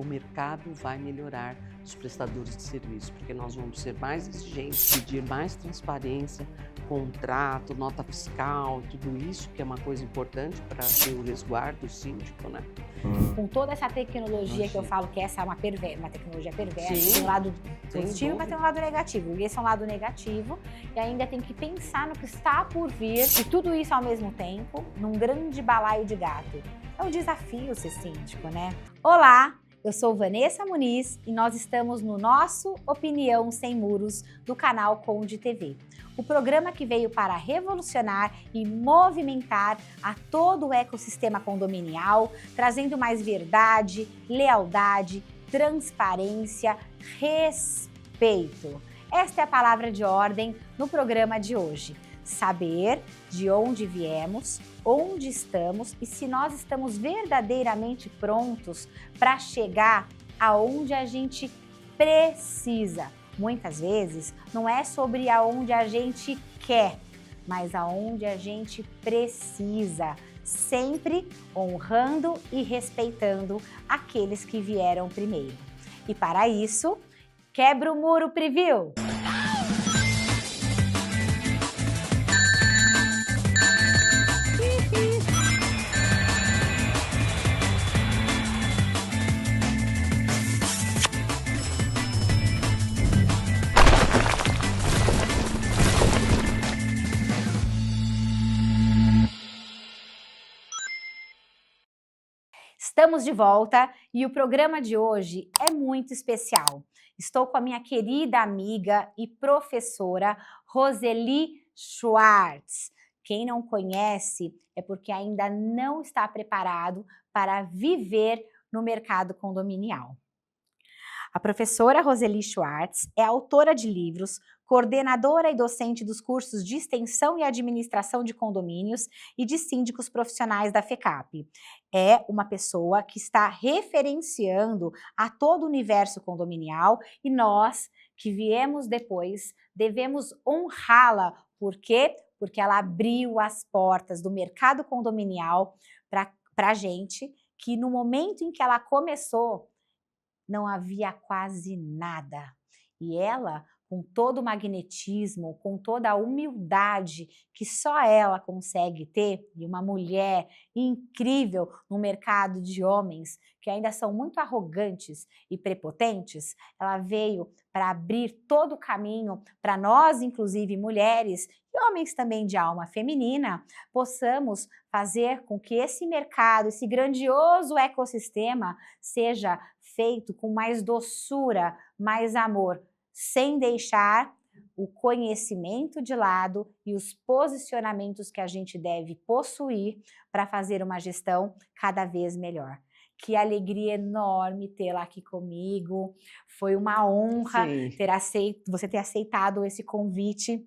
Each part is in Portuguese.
o mercado vai melhorar os prestadores de serviço, porque nós vamos ser mais exigentes, pedir mais transparência, contrato, nota fiscal, tudo isso, que é uma coisa importante para ter o resguardo síndico, né? Com toda essa tecnologia que eu falo que essa é uma tecnologia perversa, Sim, tem um lado sem positivo, mas tem um lado negativo. E esse é um lado negativo, e ainda tem que pensar no que está por vir, e tudo isso ao mesmo tempo, num grande balaio de gato. É um desafio ser síndico, né? Olá, eu sou Vanessa Muniz e nós estamos no nosso Opinião Sem Muros do canal Conde TV. O programa que veio para revolucionar e movimentar a todo o ecossistema condominial, trazendo mais verdade, lealdade, transparência, respeito. Esta é a palavra de ordem no programa de hoje. Saber de onde viemos, onde estamos e se nós estamos verdadeiramente prontos para chegar aonde a gente precisa. Muitas vezes não é sobre aonde a gente quer, mas aonde a gente precisa, sempre honrando e respeitando aqueles que vieram primeiro. E para isso, quebra o muro, Preview! Estamos de volta e o programa de hoje é muito especial. Estou com a minha querida amiga e professora Roseli Schwartz. Quem não conhece é porque ainda não está preparado para viver no mercado condominial. A professora Roseli Schwartz é autora de livros, coordenadora e docente dos cursos de extensão e administração de condomínios e de síndicos profissionais da FECAP. É uma pessoa que está referenciando a todo o universo condominial e nós, que viemos depois, devemos honrá-la. Por quê? Porque ela abriu as portas do mercado condominial para a gente, que no momento em que ela começou, não havia quase nada. E ela, com todo o magnetismo, com toda a humildade que só ela consegue ter, e uma mulher incrível no mercado de homens, que ainda são muito arrogantes e prepotentes, ela veio para abrir todo o caminho para nós, inclusive mulheres, e homens também de alma feminina, possamos fazer com que esse mercado, esse grandioso ecossistema, seja feito com mais doçura, mais amor, sem deixar o conhecimento de lado e os posicionamentos que a gente deve possuir para fazer uma gestão cada vez melhor. Que alegria enorme tê-la aqui comigo, foi uma honra você ter aceitado esse convite.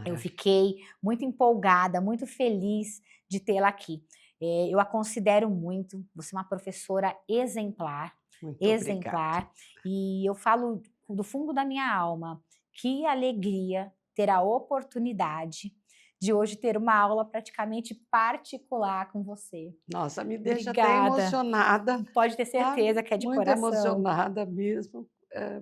Eu fiquei muito empolgada, muito feliz de tê-la aqui. Eu a considero muito, você é uma professora exemplar, exemplar, e eu falo do fundo da minha alma, que alegria ter a oportunidade de hoje ter uma aula praticamente particular com você. Nossa, me deixa Obrigada. até emocionada. Pode ter certeza que é de Muito coração. emocionada mesmo,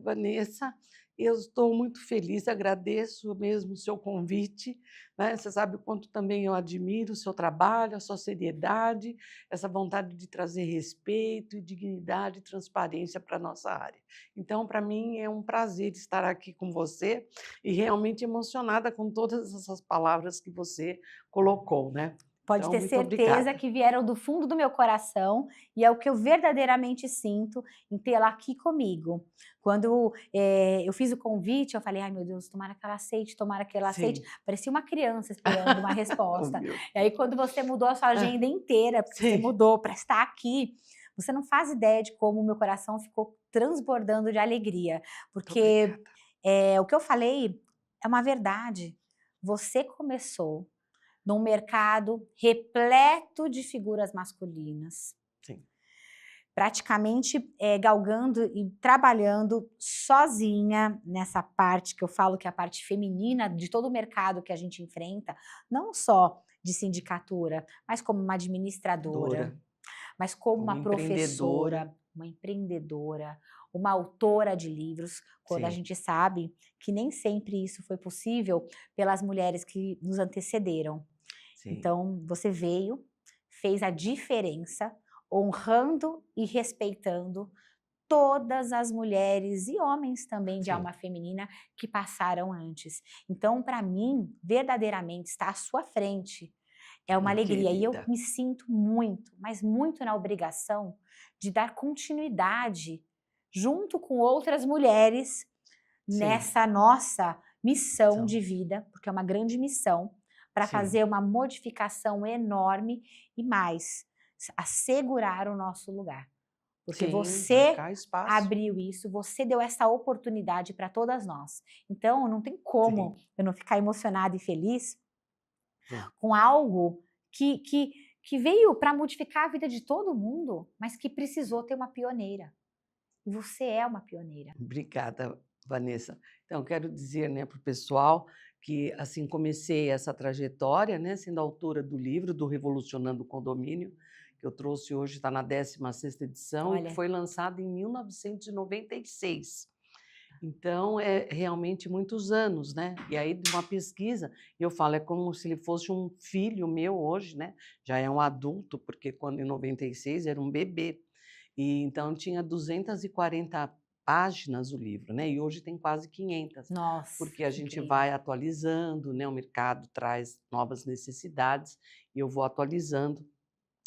Vanessa. Eu estou muito feliz, agradeço mesmo o seu convite, né? Você sabe o quanto também eu admiro o seu trabalho, a sua seriedade, essa vontade de trazer respeito e dignidade e transparência para a nossa área. Então, para mim, é um prazer estar aqui com você e realmente emocionada com todas essas palavras que você colocou, né? Pode Então, ter muito certeza obrigada. que vieram do fundo do meu coração e é o que eu verdadeiramente sinto em tê-la aqui comigo. Quando eu fiz o convite, eu falei, ai meu Deus, tomara que ela aceite, tomara que ela aceite. Parecia uma criança esperando uma resposta. E aí quando você mudou a sua agenda inteira, porque você mudou para estar aqui, você não faz ideia de como o meu coração ficou transbordando de alegria. Porque o que eu falei é uma verdade. Você começou num mercado repleto de figuras masculinas, praticamente galgando e trabalhando sozinha nessa parte que eu falo que é a parte feminina de todo o mercado que a gente enfrenta, não só de sindicatura, mas como uma administradora, mas como uma professora, uma empreendedora, uma autora de livros, quando a Sim, gente sabe que nem sempre isso foi possível pelas mulheres que nos antecederam. sim, Então, você veio, fez a diferença, honrando e respeitando todas as mulheres e homens também de sim. alma feminina que passaram antes. Então, para mim, verdadeiramente estar à sua frente é uma alegria e eu Querida. me sinto muito, mas muito na obrigação de dar continuidade junto com outras mulheres Sim, nessa nossa missão então, de vida, porque é uma grande missão, para sim, fazer uma modificação enorme e mais, assegurar o nosso lugar. Porque sim, você marcar espaço. abriu isso, você deu essa oportunidade para todas nós. Então, não tem como Sim, eu não ficar emocionada e feliz sim. com algo que, que, que veio para modificar a vida de todo mundo, mas que precisou ter uma pioneira. E você é uma pioneira. Obrigada, Vanessa. Então, quero dizer, né, para o pessoal que, assim, comecei essa trajetória, né, sendo autora do livro do Revolucionando o Condomínio, que eu trouxe hoje, está na 16ª edição, e que Olha, foi lançado em 1996. Então, é realmente muitos anos, né? E aí, de uma pesquisa, eu falo, é como se ele fosse um filho meu hoje, né? Já é um adulto, porque quando em 96 era um bebê. E então tinha 240 páginas o livro, né? E hoje tem quase 500, nossa, porque a que gente incrível. vai atualizando, né? O mercado traz novas necessidades e eu vou atualizando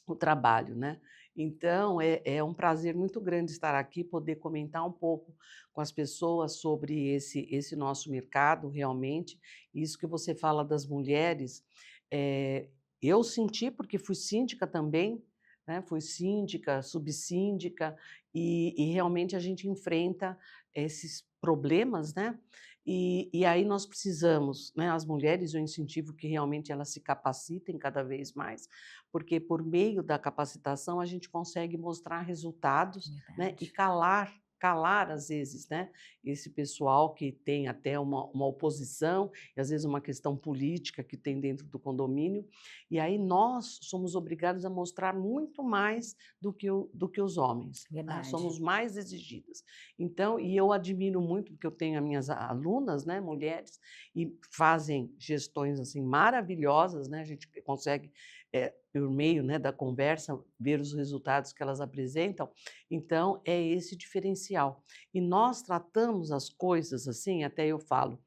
o trabalho, né. Então é um prazer muito grande estar aqui, poder comentar um pouco com as pessoas sobre esse nosso mercado, realmente. Isso que você fala das mulheres, eh, eu senti, porque fui síndica também, né, fui síndica, subsíndica, e realmente a gente enfrenta esses problemas, né, e aí nós precisamos, né, as mulheres, eu incentivo que realmente elas se capacitem cada vez mais, porque por meio da capacitação a gente consegue mostrar resultados, né, e Verdade. calar às vezes, né, esse pessoal que tem até uma oposição e às vezes uma questão política que tem dentro do condomínio, e aí nós somos obrigados a mostrar muito mais do que os homens, né, Verdade. somos mais exigidas. Então, e eu admiro muito, porque eu tenho as minhas alunas, né, mulheres, e fazem gestões, assim, maravilhosas, né, a gente consegue por meio, né, da conversa, ver os resultados que elas apresentam. Então, é esse diferencial. E nós tratamos as coisas assim, até eu falo,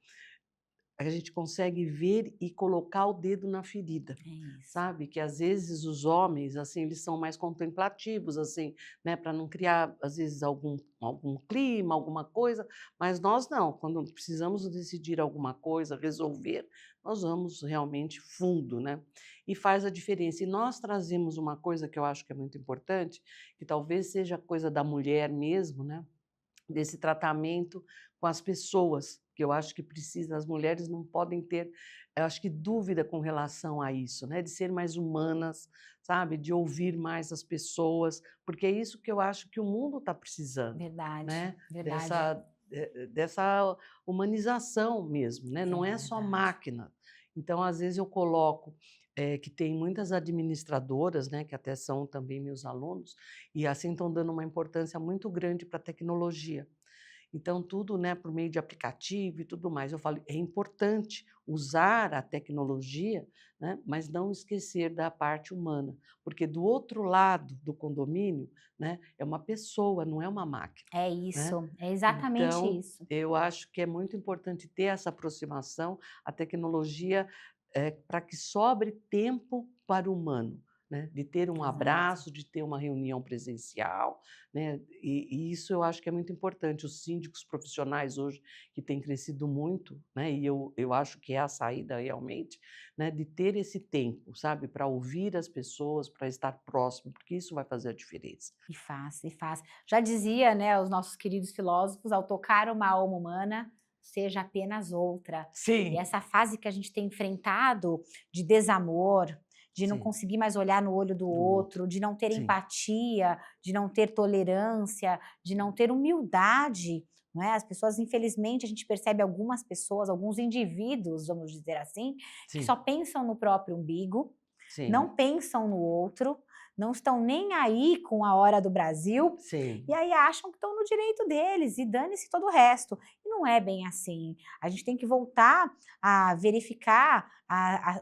a gente consegue ver e colocar o dedo na ferida, É isso. sabe? Que às vezes os homens, assim, eles são mais contemplativos, assim, né, para não criar, às vezes, algum clima, alguma coisa, mas nós não. Quando precisamos decidir alguma coisa, resolver, nós vamos realmente fundo, né? E faz a diferença. E nós trazemos uma coisa que eu acho que é muito importante, que talvez seja coisa da mulher mesmo, né? Desse tratamento com as pessoas, que eu acho que precisa, as mulheres não podem ter, eu acho que dúvida com relação a isso, né, de ser mais humanas, sabe, de ouvir mais as pessoas, porque é isso que eu acho que o mundo está precisando, Verdade, né, verdade. dessa humanização mesmo, né, É não é só verdade. máquina. Então, às vezes eu coloco, que tem muitas administradoras, né, que até são também meus alunos, e assim estão dando uma importância muito grande para a tecnologia. Então, tudo, né, por meio de aplicativo e tudo mais. Eu falo, é importante usar a tecnologia, né, mas não esquecer da parte humana, porque do outro lado do condomínio, né, é uma pessoa, não é uma máquina, É né. isso, é exatamente Então, isso. eu acho que é muito importante ter essa aproximação, a tecnologia, para que sobre tempo para o humano, né, de ter um Exato. abraço, de ter uma reunião presencial, né, e isso eu acho que é muito importante. Os síndicos profissionais hoje, que têm crescido muito, né, e eu acho que é a saída realmente, né, de ter esse tempo, sabe, para ouvir as pessoas, para estar próximo, porque isso vai fazer a diferença. E faz, e faz. Já dizia, né, os nossos queridos filósofos, ao tocar uma alma humana, seja apenas outra. E Sim, essa fase que a gente tem enfrentado de desamor, de não sim, conseguir mais olhar no olho do do outro. outro, de não ter Sim, empatia, de não ter tolerância, de não ter humildade, não é? As pessoas, infelizmente, a gente percebe algumas pessoas, alguns indivíduos, vamos dizer assim, que só sim, pensam no próprio umbigo, sim, não pensam no outro, não estão nem aí com a hora do Brasil, Sim. e aí acham que estão no direito deles, e dane-se todo o resto. E não é bem assim. A gente tem que voltar a verificar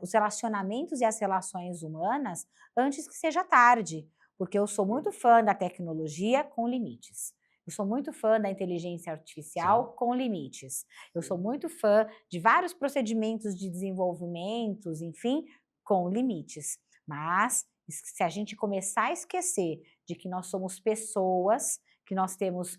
os relacionamentos e as relações humanas antes que seja tarde, porque eu sou muito fã da tecnologia com limites. Eu sou muito fã da inteligência artificial com limites. Eu sou muito fã de vários procedimentos de desenvolvimentos, enfim, com limites. Mas se a gente começar a esquecer de que nós somos pessoas, que nós temos,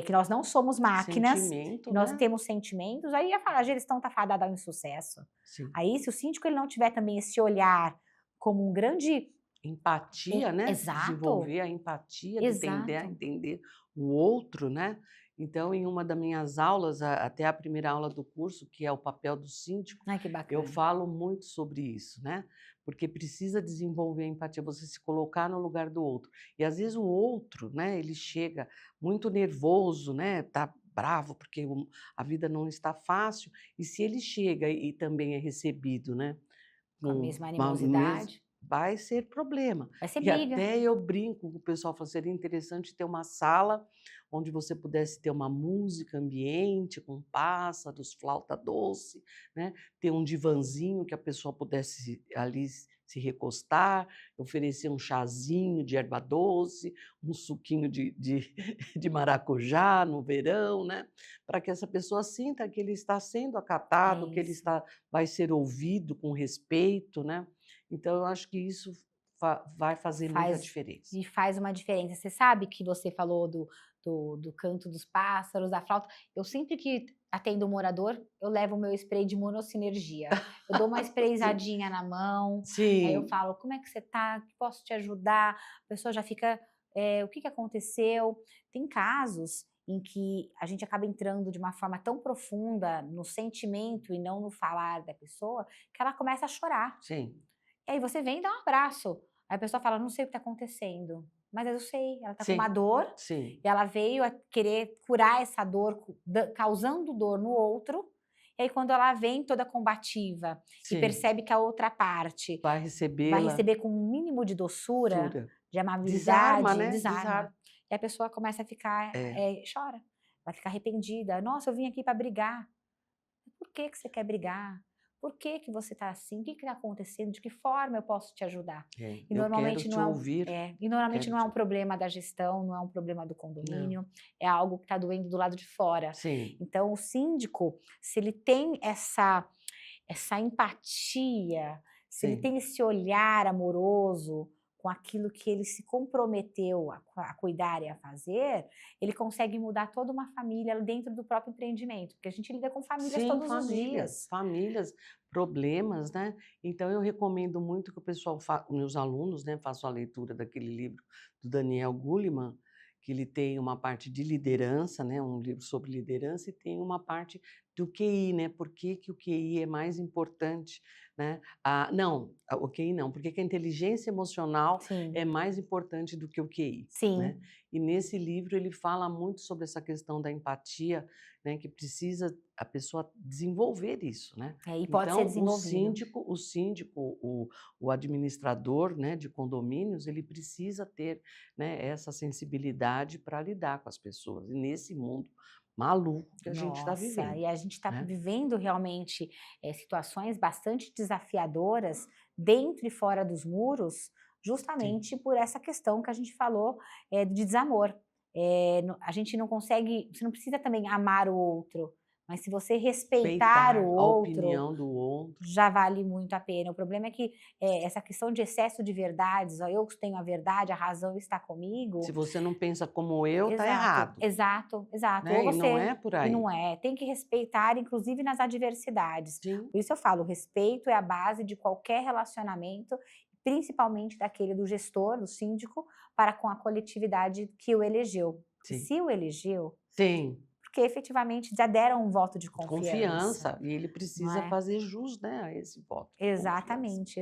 que nós não somos máquinas, Sentimento, que nós né? temos sentimentos, aí a gestão está fadada ao insucesso. Sim. Aí, se o síndico ele não tiver também esse olhar como um grande... Empatia, né? Exato. Desenvolver a empatia, de tender a Exato. entender o outro, né? Então, em uma das minhas aulas, até a primeira aula do curso, que é o papel do síndico, Ai, que bacana. eu falo muito sobre isso, né? Porque precisa desenvolver a empatia, você se colocar no lugar do outro. E às vezes o outro, né? Ele chega muito nervoso, né? Tá bravo porque a vida não está fácil. E se ele chega e também é recebido, né? Com a mesma animosidade. Vai ser problema. Vai ser E briga. até eu brinco com o pessoal, falo, seria interessante ter uma sala onde você pudesse ter uma música ambiente, com pássaros, flauta doce, né? Ter um divanzinho que a pessoa pudesse ali se recostar, oferecer um chazinho de erva doce, um suquinho de maracujá no verão, né? Para que essa pessoa sinta que ele está sendo acatado, que ele vai ser ouvido com respeito, né? Então, eu acho que isso vai fazer muita diferença. E faz uma diferença. Você sabe que você falou do canto dos pássaros, da flauta. Eu sempre que atendo um morador, eu levo o meu spray de monossinergia. Eu dou uma sprayzadinha na mão, aí eu Sim. falo, como é que você tá? Posso te ajudar? A pessoa já fica, o que aconteceu? Tem casos em que a gente acaba entrando de uma forma tão profunda no sentimento e não no falar da pessoa, que ela começa a chorar. Sim. E aí você vem e dá um abraço. Aí a pessoa fala, não sei o que está acontecendo. Mas eu sei, ela está com Sim. uma dor, Sim. e ela veio a querer curar essa dor, causando dor no outro. E aí quando ela vem toda combativa e Sim. percebe que a outra parte Vai vai recebê-la. receber com um mínimo de doçura, de amabilidade, Desarma, né? desarma. E a pessoa começa a ficar, chora. Vai ficar arrependida. Nossa, eu vim aqui para brigar. Por que você quer brigar? Por que você está assim? O que está acontecendo? De que forma eu posso te ajudar? E Eu normalmente quero te não ouvir. e normalmente não é um problema da gestão, não é um problema do condomínio, é algo que está doendo do lado de fora. Sim. Então, o síndico, se ele tem essa empatia, se ele tem esse olhar amoroso com aquilo que ele se comprometeu a cuidar e a fazer, ele consegue mudar toda uma família dentro do próprio empreendimento, porque a gente lida com famílias todos os dias. Famílias, problemas, né? Então, eu recomendo muito que o pessoal, meus alunos, né, façam a leitura daquele livro do Daniel Goleman, que ele tem uma parte de liderança, né, um livro sobre liderança, e tem uma parte do QI, né? Por que o QI é mais importante, né? O QI não, porque a inteligência emocional é mais importante do que o QI. Sim. Né? E nesse livro ele fala muito sobre essa questão da empatia, né? Que precisa a pessoa desenvolver isso, né? E pode ser desenvolvido. O síndico, o administrador, né, de condomínios, ele precisa ter, né, essa sensibilidade para lidar com as pessoas. E nesse mundo maluco que a gente está vivendo. E a gente está vivendo realmente situações bastante desafiadoras dentro e fora dos muros, justamente por essa questão que a gente falou de desamor. A gente não consegue, você não precisa também amar o outro, mas se você respeitar o outro, a opinião do outro, já vale muito a pena. O problema é que essa questão de excesso de verdades, eu tenho a verdade, a razão está comigo. Se você não pensa como eu, está errado. Exato. Né? Ou você, e não é por aí. E não é. Tem que respeitar, inclusive nas adversidades. Sim. Por isso eu falo, o respeito é a base de qualquer relacionamento, principalmente daquele do gestor, do síndico, para com a coletividade que o elegeu. Se o elegeu... Sim. Porque efetivamente já deram um voto de confiança. E ele precisa fazer jus, né, a esse voto. Exatamente.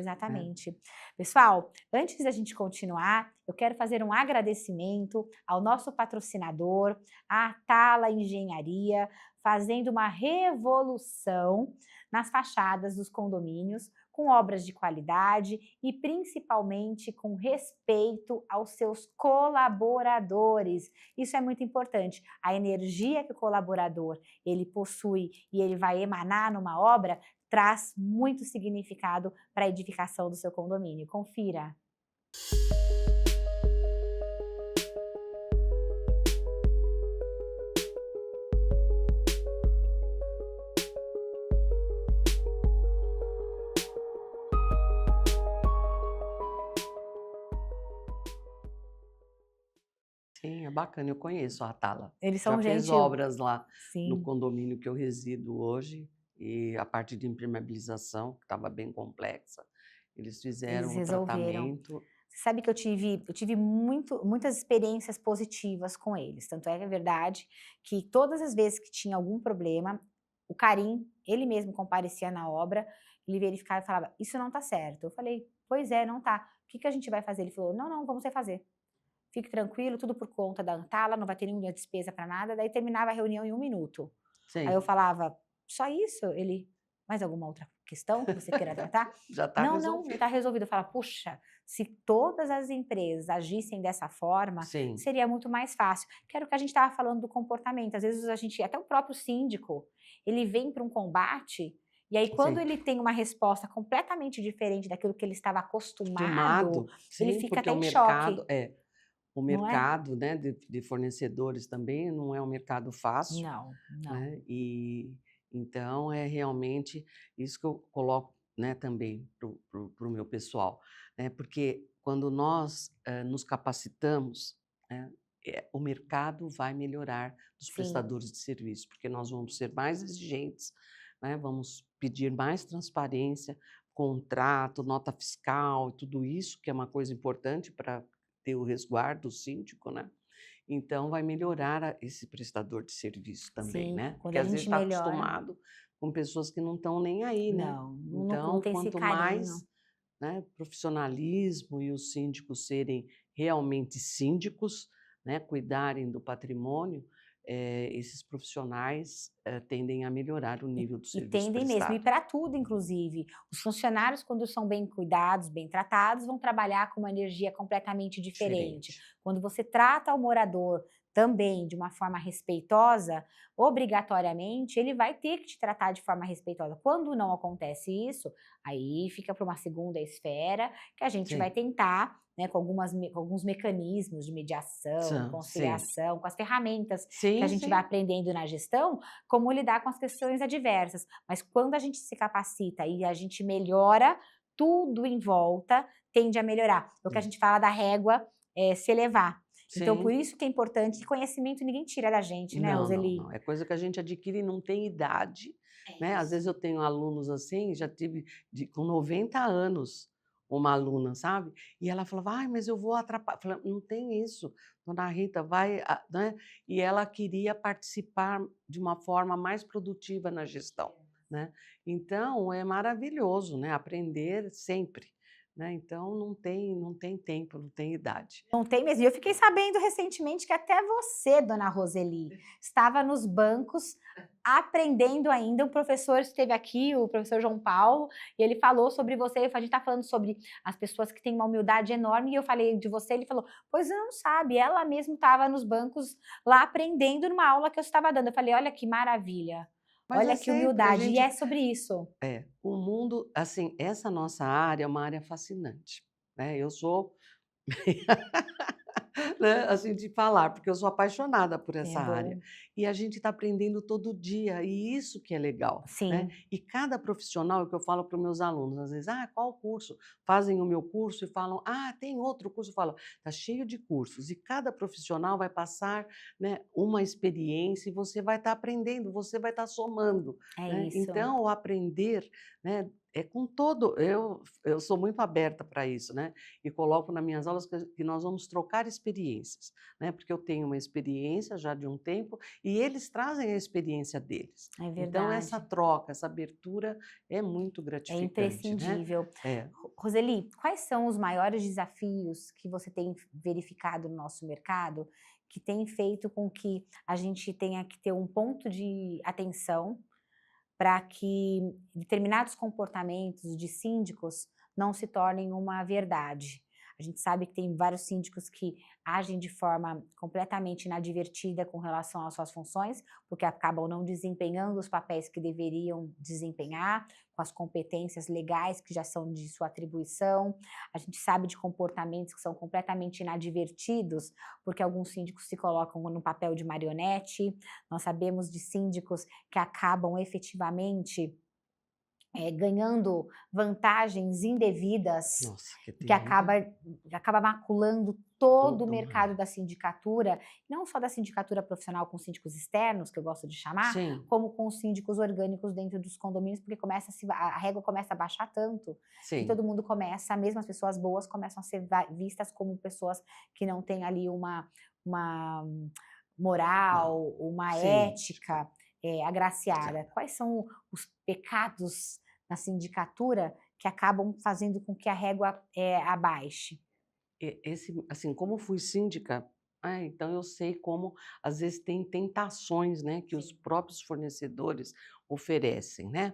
Pessoal, antes da gente continuar, eu quero fazer um agradecimento ao nosso patrocinador, a Atala Engenharia, fazendo uma revolução nas fachadas dos condomínios, com obras de qualidade e principalmente com respeito aos seus colaboradores. Isso é muito importante. A energia que o colaborador ele possui e ele vai emanar numa obra traz muito significado para a edificação do seu condomínio. Confira. Sim, é bacana, eu conheço a Atala. Eles Já são fez gente... obras lá no Sim. condomínio que eu resido hoje, e a parte de impermeabilização, que estava bem complexa, eles fizeram Eles o resolveram. tratamento. Você sabe que eu tive muitas experiências positivas com eles. Tanto é que é verdade que todas as vezes que tinha algum problema, o Karim, ele mesmo comparecia na obra, ele verificava e falava, isso não tá certo. Eu falei, pois é, não tá. O que a gente vai fazer? Ele falou, não, vamos refazer. Fique tranquilo, tudo por conta da Antala, não vai ter nenhuma despesa para nada. Daí terminava a reunião em 1 minuto. Aí eu Sim, falava, só isso? Ele, mais alguma outra questão que você queira tratar? já está Não, resolvido. está resolvido. Eu falava, puxa, se todas as empresas agissem dessa forma, Sim, seria muito mais fácil. Que era o que a gente estava falando do comportamento. Às vezes a gente, até o próprio síndico, ele vem para um combate e aí quando sim. ele tem uma resposta completamente diferente daquilo que ele estava acostumado, Acostumado, ele sim, fica porque até o em choque, mercado o não é? mercado, né, de fornecedores também não é um mercado fácil, Não. né, e então é realmente isso que eu coloco, né, também para o meu pessoal, né, porque quando nós nos capacitamos, né, o mercado vai melhorar dos Sim, prestadores de serviço, porque nós vamos ser mais exigentes, né, vamos pedir mais transparência, contrato, nota fiscal, tudo isso que é uma coisa importante para ter o resguardo do síndico, né? Então vai melhorar esse prestador de serviço também, sim. né? Quando Porque a às vezes gente está melhora, acostumado com pessoas que não estão nem aí, né? não Então, tem esse quanto carinho. mais, né, profissionalismo e os síndicos serem realmente síndicos, né, cuidarem do patrimônio, esses profissionais tendem a melhorar o nível do E serviço tendem mesmo, e prestado. para tudo, inclusive. Os funcionários, quando são bem cuidados, bem tratados, vão trabalhar com uma energia completamente diferente. Diferente. Quando você trata o morador também de uma forma respeitosa, obrigatoriamente, ele vai ter que te tratar de forma respeitosa. Quando não acontece isso, aí fica para uma segunda esfera, que a gente vai Sim, tentar, né, com alguns mecanismos de mediação, sim. conciliação, com as ferramentas que a Sim, gente vai sim. aprendendo na gestão, como lidar com as questões adversas. Mas quando a gente se capacita e a gente melhora, tudo em volta tende a melhorar. É o que a gente fala da régua se elevar. Então, por Sim. isso que é importante, que conhecimento ninguém tira da gente, né, Roseli? Não. É coisa que a gente adquire e não tem idade, É né. Às vezes isso. eu tenho alunos assim, já tive com 90 anos, uma aluna, sabe, e ela falava: "Ai, mas eu vou atrapalhar", falei: "Não tem isso, dona Rita, vai", né, e ela queria participar de uma forma mais produtiva na gestão, né. Então é maravilhoso, né, aprender sempre, né, então não tem tempo, não tem idade. Não tem mesmo. E eu fiquei sabendo recentemente que até você, dona Roseli, estava nos bancos aprendendo ainda. O professor esteve aqui, o professor João Paulo, e ele falou sobre você. A gente está falando sobre as pessoas que têm uma humildade enorme, e eu falei de você. Ele falou: pois não sabe, ela mesma estava nos bancos lá aprendendo numa aula que eu estava dando. Eu falei: olha que maravilha, Mas é olha que sempre a humildade. E é gente. sobre isso. O mundo, assim, essa nossa área é uma área fascinante, né, eu sou né, assim, de falar, porque eu sou apaixonada por É essa área. bom. E a gente está aprendendo todo dia, e isso que é legal, né. Sim, E cada profissional, é o que eu falo para os meus alunos, às vezes: "Ah, qual curso?". Fazem o meu curso e falam: "Ah, tem outro curso?". Eu falo: "Está cheio de cursos", e cada profissional vai passar, né, uma experiência e você vai estar aprendendo, você vai estar somando, é né. isso. Então o aprender, né, é com todo eu sou muito aberta para isso, né, e coloco nas minhas aulas que nós vamos trocar experiências, né, porque eu tenho uma experiência já de um tempo e eles trazem a experiência deles. É Então essa verdade. troca, essa abertura é muito É gratificante, né. imprescindível. É. Roseli, quais são os maiores desafios que você tem verificado no nosso mercado, que tem feito com que a gente tenha que ter um ponto de atenção para que determinados comportamentos de síndicos não se tornem uma verdade. A gente sabe que tem vários síndicos que agem de forma completamente inadvertida com relação às suas funções, porque acabam não desempenhando os papéis que deveriam desempenhar, com as competências legais que já são de sua atribuição. A gente sabe de comportamentos que são completamente inadvertidos, porque alguns síndicos se colocam no papel de marionete. Nós sabemos de síndicos que acabam efetivamente ganhando vantagens indevidas, Nossa, que que terrível. acaba maculando todo o Todo, mercado da sindicatura, não só da sindicatura profissional com síndicos externos, que eu gosto de chamar, sim, como com os síndicos orgânicos dentro dos condomínios, porque a régua começa a baixar tanto, que sim. todo mundo começa, mesmo as pessoas boas, começam a ser vistas como pessoas que não têm ali uma Não, moral, uma sim. ética agraciada. Quais são os pecados na sindicatura que acabam fazendo com que a régua abaixe? Esse, assim, como fui síndica, então eu sei como às vezes tem tentações, né, que os Sim. próprios fornecedores oferecem, né?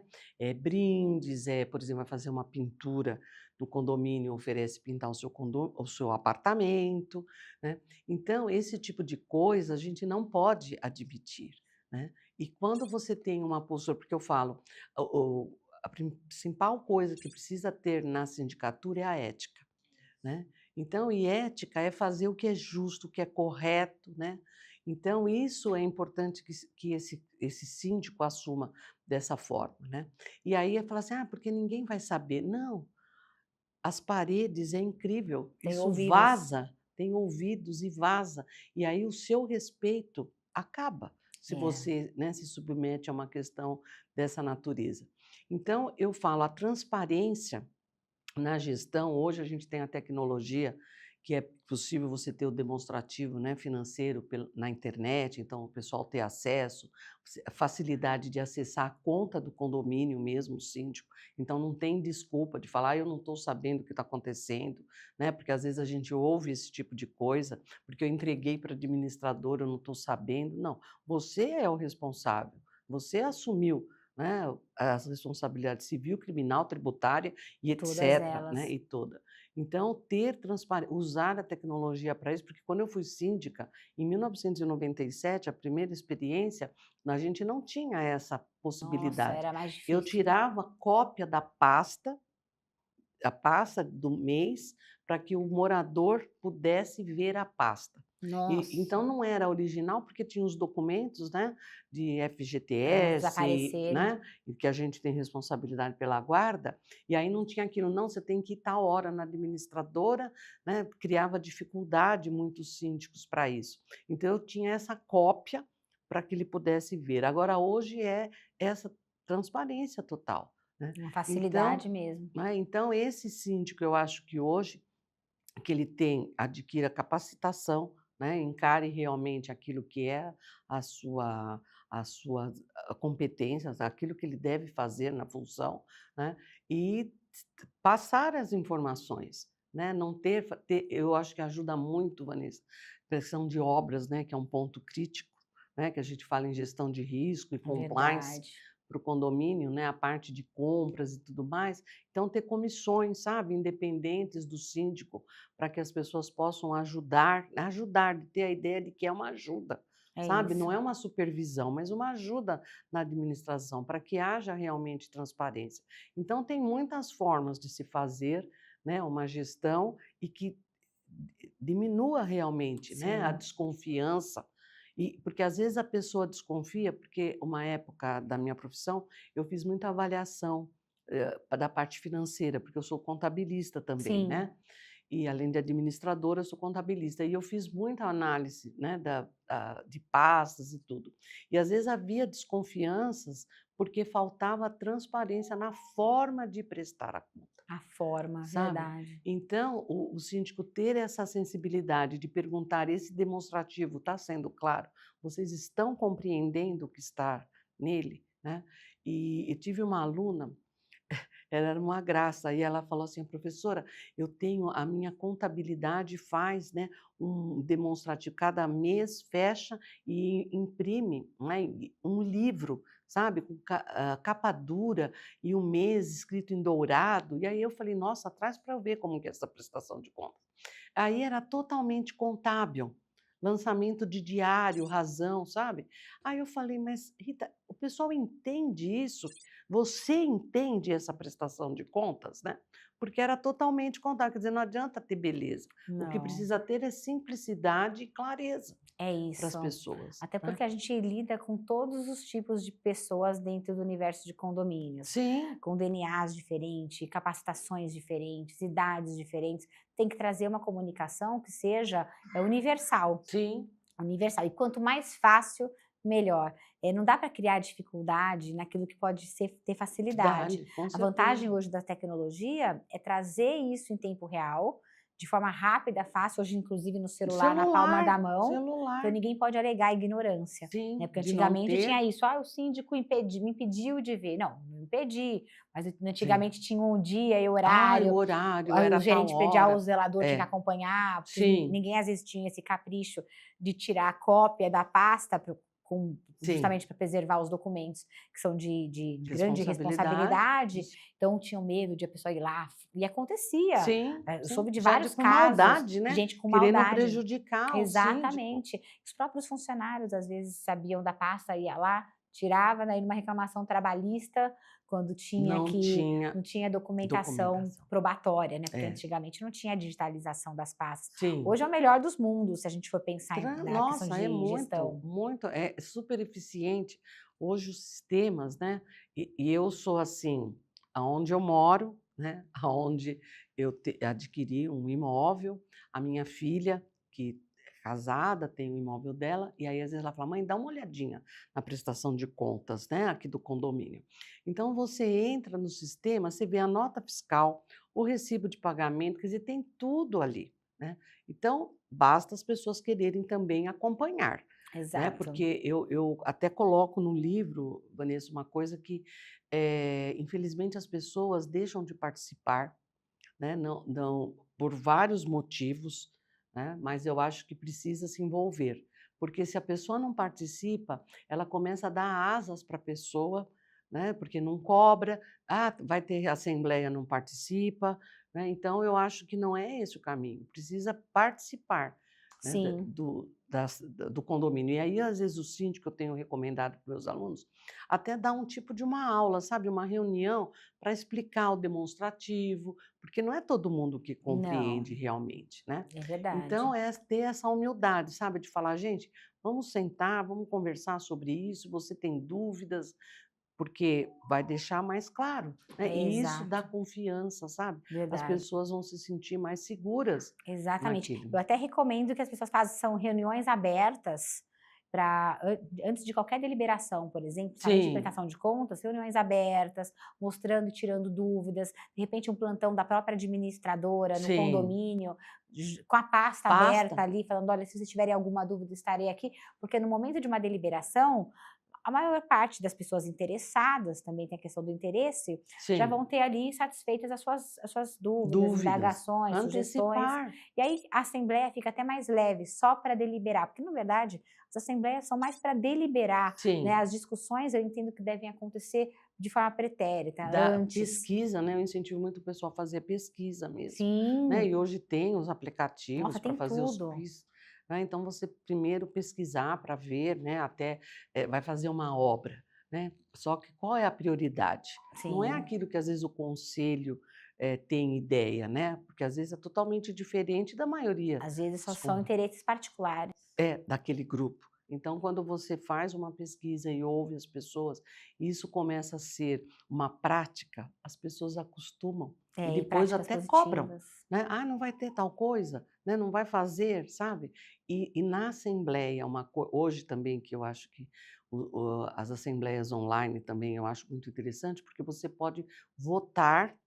Brindes, por exemplo, vai fazer uma pintura no condomínio, oferece pintar o seu apartamento, né? Então, esse tipo de coisa a gente não pode admitir, né? E quando você tem uma postura, porque eu falo, a principal coisa que precisa ter na sindicatura é a ética, né? Então, e ética é fazer o que é justo, o que é correto, né? Então, isso é importante que esse síndico assuma dessa forma, né? E aí é falar assim, porque ninguém vai saber. Não, as paredes é incrível, Tem isso ouvidos. vaza, tem ouvidos e vaza. E aí o seu respeito acaba se É. você, né, se submete a uma questão dessa natureza. Então, eu falo, a transparência na gestão, hoje a gente tem a tecnologia que é possível você ter o demonstrativo, né, financeiro na internet, então o pessoal ter acesso, a facilidade de acessar a conta do condomínio mesmo, o síndico. Então não tem desculpa de falar, eu não estou sabendo o que está acontecendo, né, porque às vezes a gente ouve esse tipo de coisa, porque eu entreguei para a administradora, eu não estou sabendo. Não, você é o responsável, você assumiu, né, as responsabilidades civil, criminal, tributária e Todas etc, né, elas. e toda. Então, ter transparência, usar a tecnologia para isso, porque quando eu fui síndica, em 1997, a primeira experiência, a gente não tinha essa Nossa, possibilidade. era mais Eu difícil. tirava cópia da pasta, a pasta do mês, para que o morador pudesse ver a pasta. Então Nossa, não era original, porque tinha os documentos, né, de para não FGTS, desaparecerem. né, e que a gente tem responsabilidade pela guarda, e aí não tinha aquilo, não, você tem que ir tal hora na administradora, né, criava dificuldade muitos síndicos para isso. Então eu tinha essa cópia para que ele pudesse ver. Agora hoje é essa transparência total, né. Uma Então, facilidade mesmo. então esse síndico, eu acho que hoje que ele adquira capacitação, né, encare realmente aquilo que é a sua as suas competências, aquilo que ele deve fazer na função, né, e passar as informações, né, não ter, eu acho que ajuda muito, Vanessa, questão de obras, né, que é um ponto crítico, né, que a gente fala em gestão de risco e compliance Verdade. para o condomínio, né, a parte de compras e tudo mais. Então, ter comissões, sabe, independentes do síndico, para que as pessoas possam ajudar, de ter a ideia de que é uma ajuda, É sabe? Não isso. é uma supervisão, mas uma ajuda na administração, para que haja realmente transparência. Então, tem muitas formas de se fazer, né, uma gestão e que diminua realmente, né, a Sim. desconfiança. E, porque às vezes a pessoa desconfia, porque uma época da minha profissão eu fiz muita avaliação da parte financeira, porque eu sou contabilista também, Sim. né? E além de administradora, eu sou contabilista. E eu fiz muita análise, né, de pastas e tudo. E às vezes havia desconfianças porque faltava transparência na forma de prestar a conta, A forma, sabe? verdade. Então, o síndico ter essa sensibilidade de perguntar: esse demonstrativo está sendo claro? Vocês estão compreendendo o que está nele? Né? E eu tive uma aluna ela era uma graça. Aí ela falou assim: professora, eu tenho a minha contabilidade faz, né, um demonstrativo, cada mês fecha e imprime, né, um livro, sabe, com capa dura e um mês escrito em dourado. E aí eu falei: nossa, traz para eu ver como que é essa prestação de contas. Aí era totalmente contábil, lançamento de diário, razão, sabe. Aí eu falei: "Mas Rita, o pessoal entende isso? Você entende essa prestação de contas?", né, porque era totalmente contábil, quer dizer, não adianta ter beleza, o que Não, precisa ter é simplicidade e clareza é para as isso. pessoas, Até né. porque a gente lida com todos os tipos de pessoas dentro do universo de condomínios, Sim, com DNAs diferentes, capacitações diferentes, idades diferentes. Tem que trazer uma comunicação que seja universal, sim, universal. E quanto mais fácil, melhor. Não dá para criar dificuldade naquilo que pode ter facilidade. verdade, com A vantagem certeza. hoje da tecnologia é trazer isso em tempo real, de forma rápida, fácil, hoje inclusive no celular, na palma Celular, da mão, então celular, ninguém pode alegar ignorância, né, sim, porque de não antigamente ter, tinha isso: "O síndico me impediu de ver". Não impedi, mas sim. antigamente tinha um dia e Ai, o horário, horário aí o era tal gerente pedia ao hora. zelador, tinha que É, acompanhar, porque sim, ninguém às vezes tinha esse capricho de tirar a cópia da pasta sim. justamente para preservar os documentos que são de grande Responsabilidade. responsabilidade, então tinham medo de a pessoa ir lá, e acontecia. Sim, Eu sim. soube de Já de vários com casos maldade, de né, gente com querendo maldade. prejudicar o síndico. Exatamente. Os próprios funcionários, às vezes, sabiam da pasta, ia lá, tirava, daí numa reclamação trabalhista, quando tinha Não que tinha não tinha documentação documentação. probatória, né, porque É, antigamente não tinha digitalização das pastas. sim. Hoje é o melhor dos mundos, se a gente for pensar na questão Nossa, é de muito, gestão. muito, é super eficiente. Hoje os sistemas, né, e eu sou assim, aonde eu moro, né, aonde eu adquiri um imóvel, a minha filha, que é casada, tem o imóvel dela, e aí às vezes ela fala: mãe, dá uma olhadinha na prestação de contas, né, aqui do condomínio. Então você entra no sistema, você vê a nota fiscal, o recibo de pagamento, quer dizer, tem tudo ali, né. Então, basta as pessoas quererem também acompanhar, né, Exato. porque eu até coloco no livro, Vanessa, uma coisa que, infelizmente as pessoas deixam de participar, né, não por vários motivos, né, mas eu acho que precisa se envolver, porque se a pessoa não participa, ela começa a dar asas para a pessoa, né, porque não cobra, vai ter assembleia, não participa, né, então eu acho que não é esse o caminho, precisa participar, né, Sim. do condomínio. E aí, às vezes, o síndico, eu tenho recomendado para meus alunos, até dar um tipo de uma aula, sabe, uma reunião para explicar o demonstrativo, porque não é todo mundo que Não, compreende realmente, né. é verdade. Então é ter essa humildade, sabe, de falar: "Gente, vamos sentar, vamos conversar sobre isso, você tem dúvidas?", porque vai deixar mais claro, né, É e isso dá exato, confiança, sabe. As verdade. pessoas vão se sentir mais seguras Exatamente. naquilo. Eu até recomendo que as pessoas façam reuniões abertas para antes de qualquer deliberação, por exemplo, principalmente de Sim, aplicação de contas, reuniões abertas, mostrando e tirando dúvidas, de repente um plantão da própria administradora no sim. condomínio, com a pasta aberta Pasta. ali, falando: "Olha, se vocês tiverem alguma dúvida, estarei aqui", porque no momento de uma deliberação, a maior parte das pessoas interessadas, também tem a questão do interesse, já Sim. vão ter ali satisfeitas as suas dúvidas, Dúvidas. indagações, sugestões, Antecipar. e aí a assembleia fica até mais leve, só para deliberar, porque na verdade as assembleias são mais para deliberar, né, Sim. as discussões eu entendo que devem acontecer de forma pretérita, Da antes. pesquisa, né, eu incentivo muito o pessoal a fazer a pesquisa mesmo, né, Sim, e hoje tem os aplicativos nossa, para tem fazer os tudo. quiz, né, então você primeiro pesquisar para ver, né, até, vai fazer uma obra, né, só que qual é a prioridade? Não é Sim, aquilo que às vezes o conselho, tem ideia, né, porque às vezes é totalmente diferente da maioria às vezes só dos são interesses particulares. daquele grupo. Então, quando você faz uma pesquisa e ouve as pessoas, e isso começa a ser uma prática, as pessoas acostumam e É, e depois práticas até cobram, positivas. né? "Ah, não vai ter tal coisa, né? Não vai fazer", sabe? E na assembleia, hoje também que eu acho que as assembleias online também eu acho muito interessante, porque você pode votar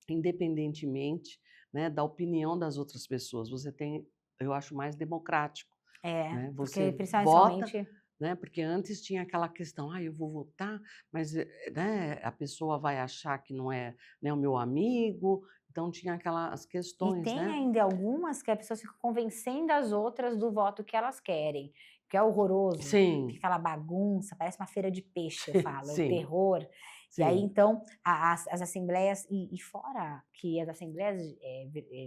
independentemente, né, da opinião das outras pessoas. Você tem, eu acho mais democrático, É, né, porque você vota, principalmente né? Porque antes tinha aquela questão, ah, eu vou votar, mas né, a pessoa vai achar que não é, né, o meu amigo, então tinha aquelas E questões, tem né? ainda algumas que a pessoa fica convencendo as outras do voto que elas querem, que é horroroso, Sim, fica aquela bagunça, parece uma feira de peixe, eu falo, é o sim, terror. E aí, sim. então, as assembleias, e fora que as assembleias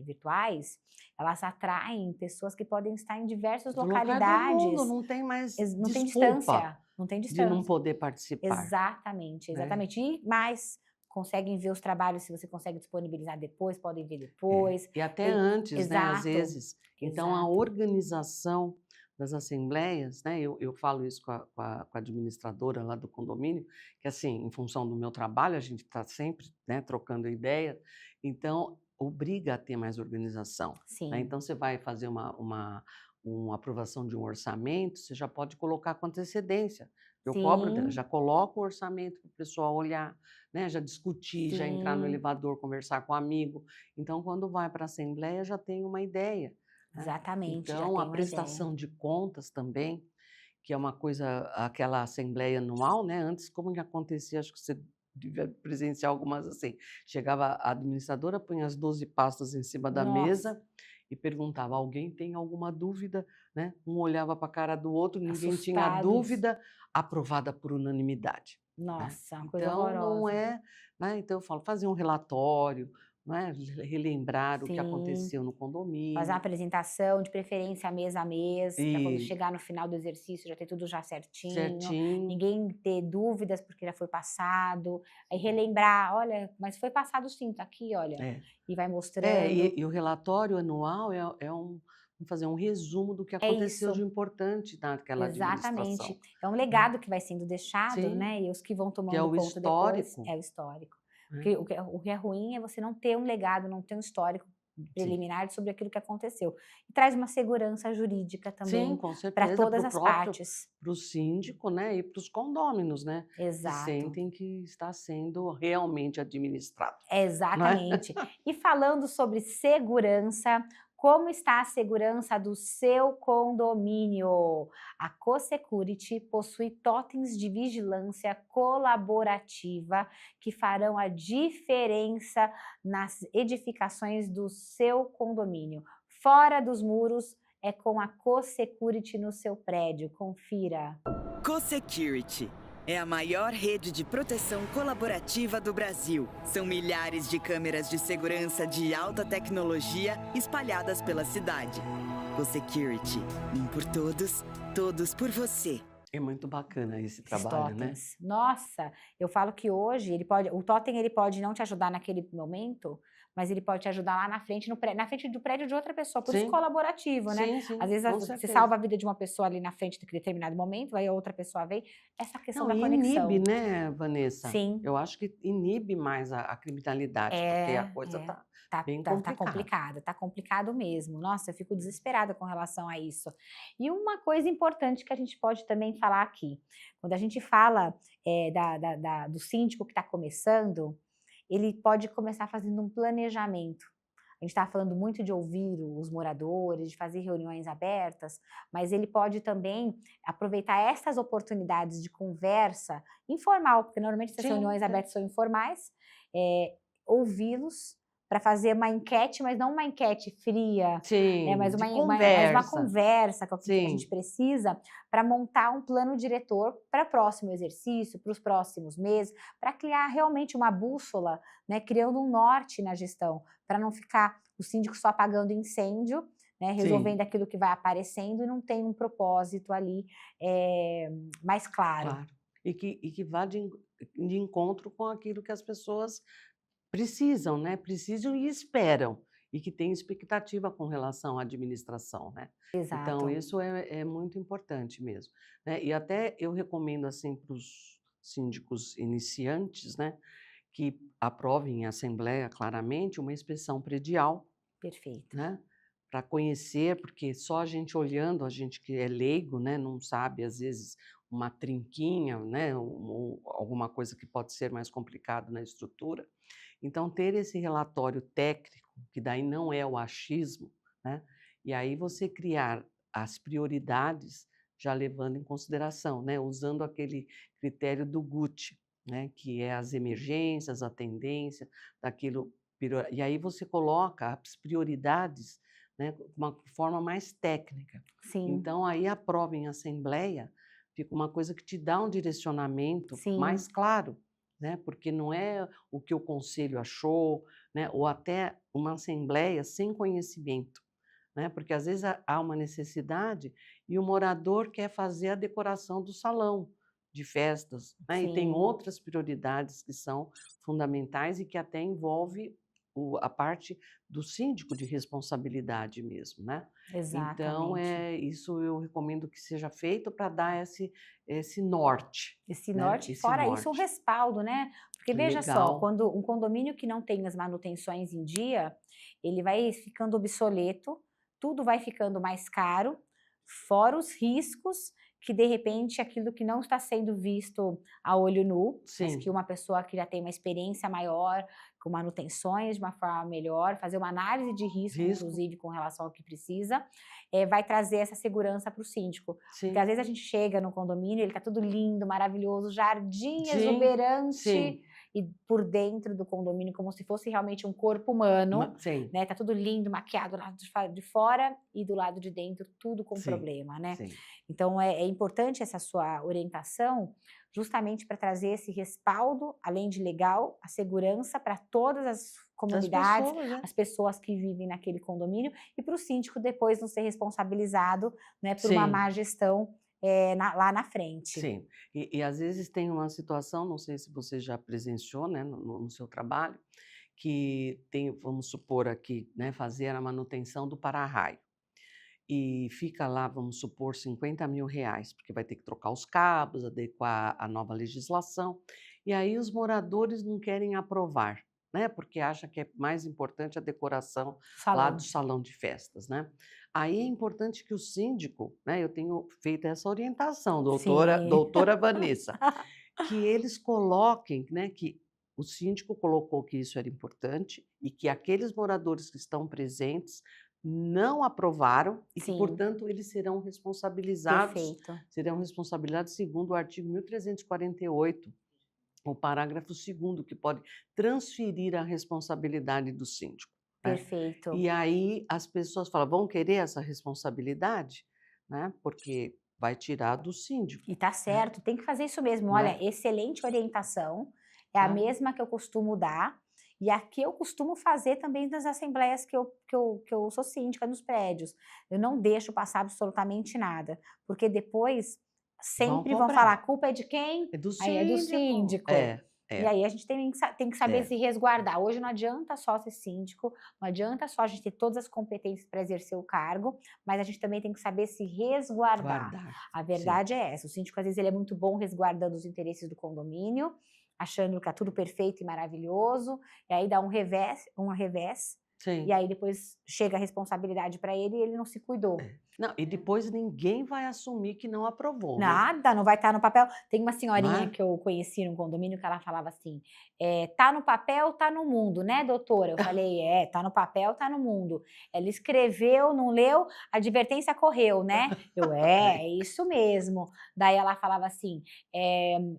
virtuais, elas atraem pessoas que podem estar em diversas Do lugar do mundo, localidades, não tem mais não tem desculpa distância, não tem de não distância. poder participar, Exatamente, né? exatamente. E mais, conseguem ver os trabalhos, se você consegue disponibilizar depois, podem ver É, depois. e até Tem, antes, né, às exato, vezes. Então, a exato. organização das assembleias, né, eu falo isso com a administradora lá do condomínio, que assim, em função do meu trabalho, a gente está sempre, né, trocando ideia, então obriga a ter mais organização, né? Sim, Então, você vai fazer uma aprovação de um orçamento, você já pode colocar com antecedência. Eu cobro dela, já sim, coloco o orçamento para o pessoal olhar, né, já discutir, já entrar no sim, elevador, conversar com o amigo. Então, quando vai para a Assembleia, já tem uma ideia, né? exatamente, já Então, a tem uma ideia. prestação de contas também, que é uma coisa, aquela Assembleia anual, né? Antes, como que acontecia, acho que você devia presenciar algumas assim, chegava a administradora, punha as 12 pastas em cima da Nossa, mesa e perguntava, alguém tem alguma dúvida, né? Um olhava para a cara do outro, ninguém tinha assustados. dúvida, aprovada por unanimidade, né? Nossa, uma coisa Então, não horrorosa. é, né? Então, eu falo, fazer um relatório, né? Relembrar o que Sim. aconteceu no Fazer uma condomínio. apresentação, de preferência mês a mês, para quando E chegar no final do exercício já ter tudo já certinho, certinho. ninguém ter dúvidas porque já foi passado, aí relembrar, olha, mas foi passado sim, tá aqui, olha, É. e vai É, mostrando. e o relatório anual é vamos fazer um resumo do que É aconteceu de isso, importante naquela administração, exatamente. É um né. legado que vai sendo deixado, Sim, né, e os que vão que é tomando o conta depois histórico, é o histórico. né. Porque o que é ruim é você não ter um legado, não ter um histórico Sim. preliminar sobre aquilo que aconteceu. E traz uma segurança jurídica Sim, também com para certeza, para todas o as próprio partes. para o síndico, né, e para os condôminos, né, que Exato, sentem que está sendo realmente administrado, né. exatamente. E falando sobre segurança, como está a segurança do seu condomínio? A CoSecurity possui totens de vigilância colaborativa que farão a diferença nas edificações do seu condomínio. Fora dos muros, é com a CoSecurity no seu prédio. Confira. CoSecurity é a maior rede de proteção colaborativa do Brasil. São milhares de câmeras de segurança de alta tecnologia espalhadas pela cidade. CoSecurity, um por todos, todos por você. É muito bacana esse Esses trabalho, né. totens. Nossa, eu falo que hoje o totem ele pode não te ajudar naquele momento, mas ele pode te ajudar lá na frente, na frente do prédio de outra pessoa, por isso Sim, colaborativo, né. sim, Às sim, vezes com você certeza. salva a vida de uma pessoa ali na frente de determinado momento, aí a outra pessoa vem, essa questão Não, da e inibe, conexão. né, Vanessa? Sim. Eu acho que inibe mais a criminalidade, porque a É, coisa é. tá bem Tá complicada. complicado, tá complicado mesmo. Nossa, eu fico desesperada com relação a isso. E uma coisa importante que a gente pode também falar aqui, quando a gente fala, do síndico que está começando, ele pode começar fazendo um planejamento. A gente estava falando muito de ouvir os moradores, de fazer reuniões abertas, mas ele pode também aproveitar essas oportunidades de conversa informal, porque normalmente essas Sim, reuniões sim. abertas são informais, ouvi-los para fazer uma enquete, mas não uma enquete fria, né, Sim, mas de mas uma conversa. conversa com o que a gente Sim, precisa para montar um plano diretor para o próximo exercício, para os próximos meses, para criar realmente uma bússola, né, criando um norte na gestão, para não ficar o síndico só apagando incêndio, né, sim, resolvendo aquilo que vai aparecendo e não tem um propósito ali mais claro. claro. E que vá de encontro com aquilo que as pessoas precisam, né, precisam e esperam, e que têm expectativa com relação à administração, né. Então Exato, isso é muito importante mesmo, né. E até eu recomendo, assim, para os síndicos iniciantes, né, que aprovem em assembleia claramente uma inspeção predial, perfeito. né, para conhecer, porque só a gente olhando, a gente que é leigo, né, não sabe às vezes uma trinquinha, né, ou alguma coisa que pode ser mais complicado na estrutura. Então ter esse relatório técnico, que daí não é o achismo, né, e aí você criar as prioridades já levando em consideração, né, usando aquele critério do Gucci, né, que é as emergências, a tendência, daquilo. E aí você coloca as prioridades, né, de uma forma mais técnica. Sim, Então, aí a prova em assembleia fica uma coisa que te dá um direcionamento sim, mais claro, né? Porque não é o que o conselho achou, né? Ou até uma assembleia sem conhecimento, né? Porque às vezes há uma necessidade e o morador quer fazer a decoração do salão de festas, né? E tem sim, outras prioridades que são fundamentais e que até envolve a parte do síndico de responsabilidade mesmo, né? Então, exatamente. isso eu recomendo que seja feito para dar esse norte, Esse né? norte, Esse fora isso, o norte. respaldo, né? Porque veja só, Legal. quando um condomínio que não tem as manutenções em dia, ele vai ficando obsoleto, tudo vai ficando mais caro, fora os riscos que, de repente, aquilo que não está sendo visto a olho nu, mas que Sim, uma pessoa que já tem uma experiência maior, com manutenções de uma forma melhor, fazer uma análise de risco, risco, inclusive, com relação ao que precisa, vai trazer essa segurança para o síndico. Porque às sim, vezes a gente chega no condomínio, ele tá tudo lindo, maravilhoso, jardim sim, exuberante, sim, e por dentro do condomínio, como se fosse realmente um corpo humano, sim, né? Tá tudo lindo, maquiado do lado de fora e do lado de dentro, tudo com sim, problema, né? sim. Então é importante essa sua orientação, justamente para trazer esse respaldo, além de legal, a segurança para todas as Das comunidades, pessoas, né? as pessoas que vivem naquele condomínio, e para o síndico depois não ser responsabilizado, né, por uma má Sim, gestão lá na frente. sim. E às vezes tem uma situação, não sei se você já presenciou, né, no seu trabalho, que tem, vamos supor aqui, né, fazer a manutenção do para-raio. E fica lá, vamos supor, R$ 50.000, porque vai ter que trocar os cabos, adequar a nova legislação. E aí os moradores não querem aprovar, né? Porque acha que é mais importante a decoração lá do Salão. salão de festas, né? Aí é importante que o síndico, né? Eu tenho feito essa orientação, Sim, doutora Vanessa, que eles coloquem, né? Que o síndico colocou que isso era importante e que aqueles moradores que estão presentes não aprovaram e que, sim, portanto, eles perfeito. serão responsabilizados segundo o artigo 1348, o parágrafo 2º, que pode transferir a responsabilidade do síndico, né. Perfeito. E aí as pessoas falam: "Vão querer essa responsabilidade?", né, porque vai tirar do síndico, E tá né, certo, tem que fazer isso mesmo. não Olha, é? excelente orientação, é a Né. mesma que eu costumo dar, e a que eu costumo fazer também nas assembleias que eu sou síndica nos prédios. Eu não deixo passar absolutamente nada, porque depois Vão sempre vão falar: "A cobrar. culpa é de quem?". É do Aí é do síndico. síndico. E É, aí a gente tem que saber é. se resguardar. Hoje não adianta só ser síndico, não adianta só a gente ter todas as competências para exercer o cargo, mas a gente também tem que saber se resguardar. Guardar. A Sim. verdade é essa, o síndico às vezes ele é muito bom resguardando os interesses do condomínio, achando que tá tudo perfeito e maravilhoso, e aí dá um revés, e Sim. aí depois chega a responsabilidade para ele e ele não se cuidou. É. Não, e depois ninguém vai assumir que não aprovou, né. Nada, não vai estar no papel. Tem uma Não senhorinha é? que eu conheci num condomínio que ela falava assim: "Tá no papel, tá no mundo, né, doutora?". Eu falei: "É, tá no papel, tá no mundo". Ela escreveu, não leu, a advertência correu, né. Eu: "É, É. é isso mesmo". Daí ela falava assim,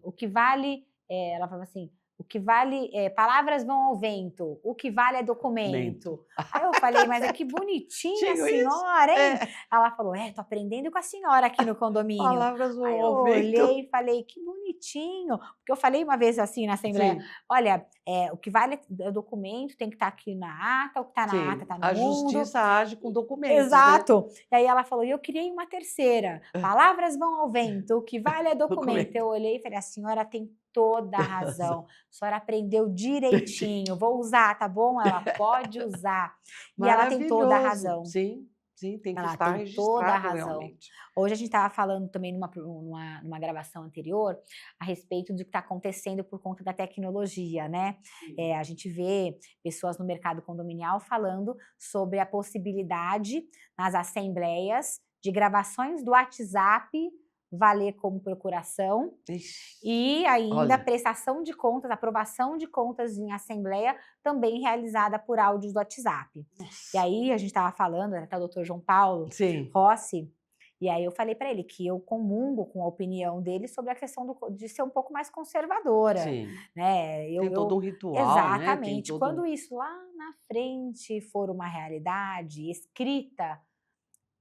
o que vale, ela falava assim: "O que vale, palavras vão ao vento, o que vale é Documento. documento". Aí eu falei: "Mas é que bonitinha a Tinha isso? senhora, hein?". É. Ela falou: "Tô aprendendo com a senhora aqui no condomínio". Palavras Aí vão eu ao vento. olhei e falei: "Que bonitinho", porque eu falei uma vez assim na assembleia: Sim, "Olha, o que vale é o documento, tem que estar aqui na ata, o que está na ata sim. está no A mundo". justiça age com documentos, né. Exato. E aí ela falou: "E eu criei uma terceira, palavras vão ao vento, o que vale é documento". Documento. Eu olhei e falei: "A senhora tem toda a razão, a senhora aprendeu direitinho, vou usar, tá bom?". Ela: "Pode usar". E ela tem toda a Maravilhoso. razão. Sim, sim, tem que Ela estar tem toda a registrado razão. realmente. Hoje a gente estava falando também numa gravação anterior, a respeito do que está acontecendo por conta da tecnologia, né. Sim. A gente vê pessoas no mercado condominial falando sobre a possibilidade, nas assembleias, de gravações do WhatsApp valer como procuração, Ixi, e ainda olha. prestação de contas, aprovação de contas em assembleia, também realizada por áudios do WhatsApp. E Nossa. aí a gente estava falando, até o doutor João Paulo Sim, Rossi, E aí eu falei para ele que eu comungo com a opinião dele sobre a questão de ser um pouco mais conservadora, Sim. né? Tem todo um ritual, né? Tem Exatamente. todo Quando isso lá na frente for uma realidade escrita,